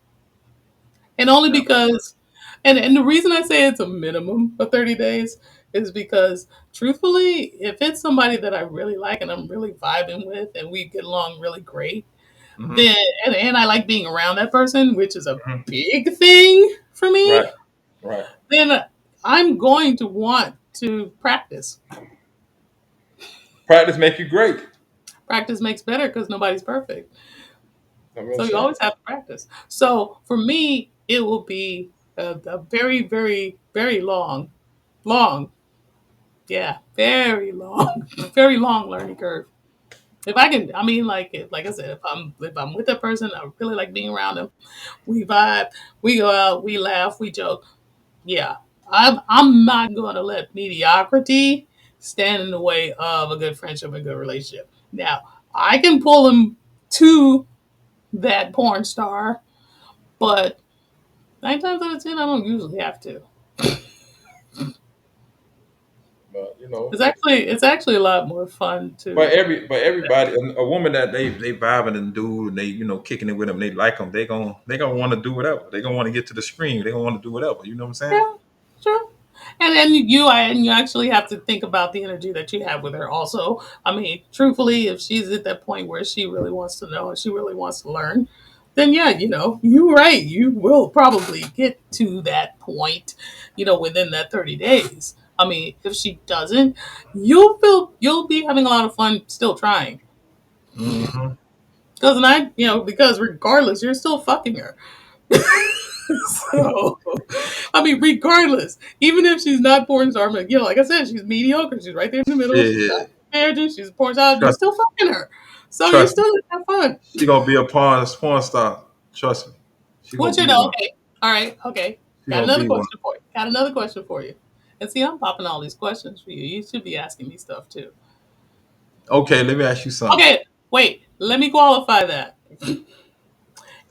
And only yeah. because, and the reason I say it's a minimum of 30 days is because, truthfully, if it's somebody that I really like and I'm really vibing with and we get along really great, hmm then, and I like being around that person, which is a hmm big thing for Right, me, right. then I'm going to want to practice. Practice make you great. Practice makes better because nobody's perfect. That's what I'm So you saying. always have to practice. So for me, it will be a very, very, very long, yeah, very long, very long learning curve. If I can, I mean, like I said, if I'm with that person, I really like being around them. We vibe, we go out, we laugh, we joke. Yeah, I'm not going to let mediocrity stand in the way of a good friendship and good relationship. Now, I can pull them to that porn star, but 9 times out of 10, I don't usually have to. But you know, It's actually a lot more fun to. but everybody, a woman that they vibing and do, and they kicking it with them, they like them. They gonna want to do whatever. They gonna want to get to the screen. They gonna want to do whatever. You know what I'm saying? Yeah, sure. And then you actually have to think about the energy that you have with her. Also, I mean, truthfully, if she's at that point where she really wants to know and she really wants to learn, then yeah, you're right. You will probably get to that point, within that 30 days. I mean, if she doesn't, you'll be having a lot of fun still trying. hmm Because regardless, you're still fucking her. So, I mean, regardless, even if she's not porn star, but, like I said, she's mediocre. She's right there in the middle. She's not Shit. marriage. She's a porn star. You're Trust, still fucking her. So you're trust me. still gonna have fun. She gonna be a porn star. Trust me. She gonna What you be know? one. Okay. All right. Okay. She Got gonna another be one. question for you. Got another question for you. And see, I'm popping all these questions for you. You should be asking me stuff too. Okay, let me ask you something. Okay. Wait. Let me qualify that.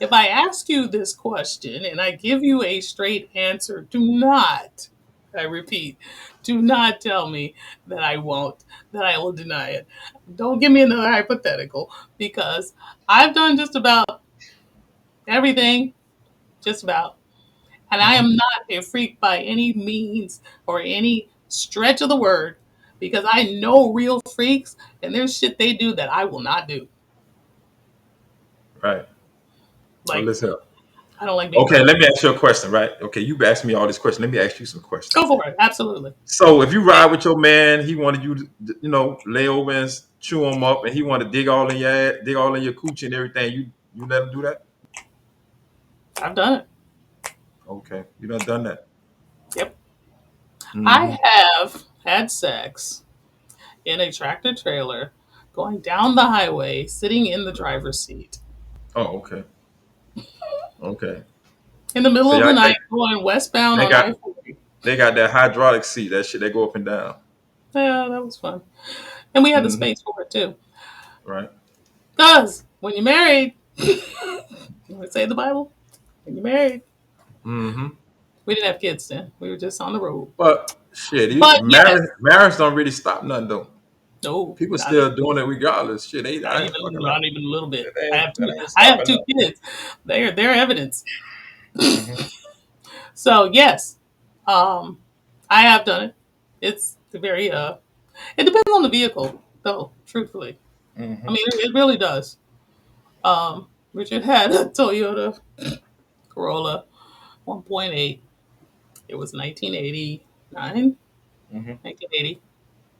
If I ask you this question and I give you a straight answer, do not, I repeat, do not tell me that I won't, that I will deny it. Don't give me another hypothetical because I've done just about everything, just about. And I Mhm. am not a freak by any means or any stretch of the word because I know real freaks and there's shit they do that I will not do. Right. Well, Like, listen. I don't like being Okay, touched. let me ask you a question, right? Okay, you've asked me all these questions. Let me ask you some Go questions. for it. Absolutely. So, if you ride with your man, he wanted you to, lay over and chew him up, and he wanted to dig all in your ass, dig all in your coochie and everything. You let him do that? I've done it. Okay, you done that. Yep. Hmm. I have had sex in a tractor trailer going down the highway, sitting in the driver's seat Oh, okay, okay. in the middle So of y'all, the night going westbound they on got I 40. they got that hydraulic seat, that shit that go up and down. Yeah, that was fun. And we had the Hmm. space for it too. Right. Because when you're married, you want to say the Bible? When you're married, Hmm. we didn't have kids then. We were just on the road. But shit, But yes, marriage don't really stop nothing though. no, People not even, still doing it regardless. Shit, I ain't fucking like not even a little bit. that ain't I have stopping two nothing. kids. They're evidence. Hmm. So yes, um, I have done it. It's very it depends on the vehicle, though. Truthfully, I Hmm. mean it really does. Richard had a Toyota Corolla 1.8. It was 1989, Hmm. 1980,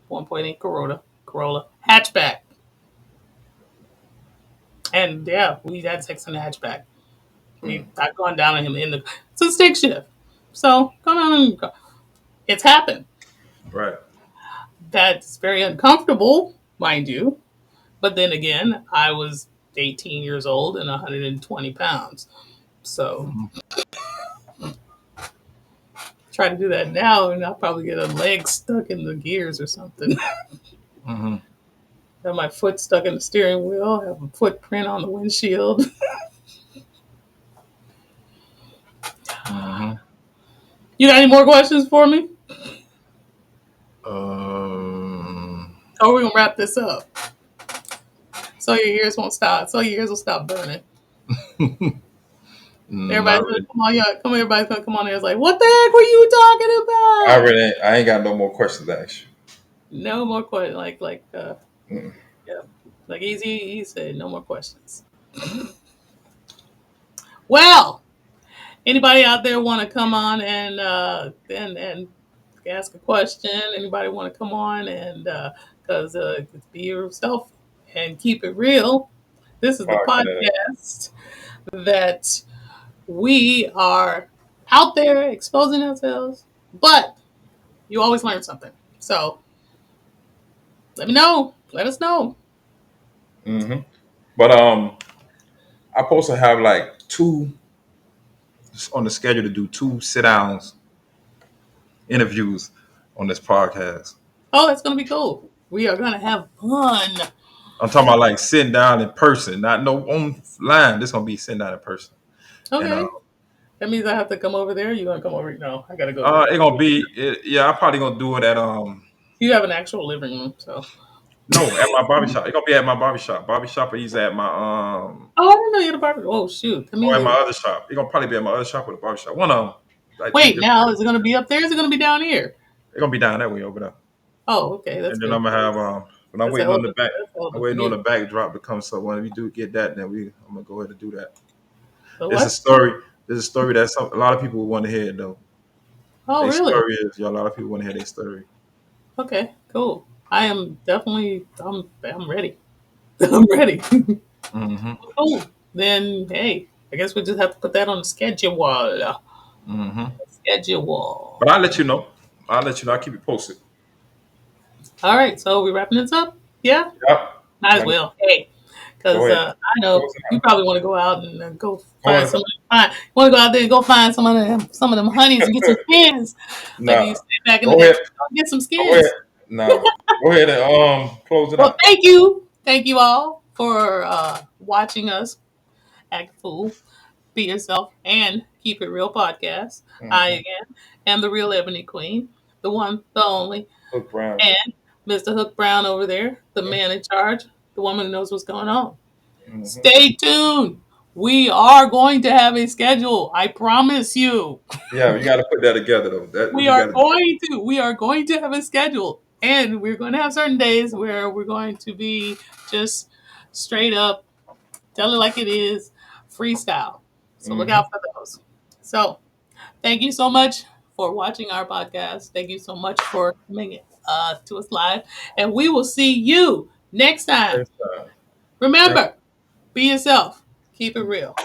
1.8 Corolla hatchback, and yeah, we had sex in the hatchback. I've gone down on him in the it's a stick shift, so come on and go. It's happened. Right. That's very uncomfortable, mind you. But then again, I was 18 years old and 120 pounds. So Hmm. try to do that now, and I'll probably get a leg stuck in the gears or something. Hmm. Have my foot stuck in the steering wheel, have a footprint on the windshield. Hmm. You got any more questions for me? Um. Or we're gonna wrap this up. So your ears won't stop. So your ears will stop burning. Not Everybody's gonna really. come on, yeah, come. Everybody's gonna come on here. It's like, what the heck were you talking I about? really. I ain't got no more questions to ask No more questions. you. Mm. Yeah, like easy. He said, no more questions. Well, anybody out there want to come on and ask a question? Anybody want to come on and because be yourself and keep it real. This is the Podcast. podcast that we are out there exposing ourselves, but you always learn something. So let me know. Let us know. Hmm. But I'm supposed to have like two on the schedule to do two sit downs interviews on this podcast. Oh, that's gonna be cool. We are gonna have fun. I'm talking about like sitting down in person, not no online. This gonna be sitting down in person, and Okay. That means I have to come over there. You gonna come over? No, I gotta go to it gonna be yeah. I'm probably gonna do it at You have an actual living room, so. no, at my barbershop. It gonna be at my barbershop. Barbershop, or he's at my Oh, I didn't know you had a barbecue. Oh shoot, that or means at my it. other shop. It gonna probably be at my other shop or the barbershop. One of them, like two Wait, different. now is it gonna be up there? Is it gonna be down here? It's gonna be down that way over there. Oh, okay, that's And then I'm good. gonna have but I'm That's a waiting hell on of the a, back. that's a hell of I'm a waiting on the commute. backdrop to come. So when we do get that, then I'm gonna go ahead and do that. The It's a what? story. There's a story that a lot of people want to hear though. Oh, Their really? story is, yeah, a lot of people want to hear their story. Okay, cool. I am definitely. I'm ready. I'm ready. Hmm. Cool. Then hey, I guess we just have to put that on the schedule. Hmm. Schedule. But I'll let you know. I'll let you know. I'll keep you posted. All right, so we wrapping this up? Yeah, Yep. might as Like, well. Hey, go because ahead. I know Close it you out. probably want to go out and go Go find ahead. some. Want to go out there and go find some of them honeys and get some skins. Like Nah. you said back in the Go day, ahead. go get some Go ahead. skins. Nah. Go ahead and close it Well, out. thank you all for watching us act a fool. Be Yourself and Keep It Real podcast. I Mm-hmm. again am the real Ebony Queen, the one, the only, Hook Brown. and Mr. Hook Brown over there, the man in charge, the woman who knows what's going on. Mm-hmm. Stay tuned. We are going to have a schedule. I promise you. Yeah, you got to put that together though. That We you got are to. going to. We are going to have a schedule. And we're going to have certain days where we're going to be just straight up, tell it like it is, freestyle. So look Mm-hmm. out for those. So thank you so much for watching our podcast. Thank you so much for coming to us live. And we will see you next time. Next time. Thank Remember, be yourself. Keep it you. real.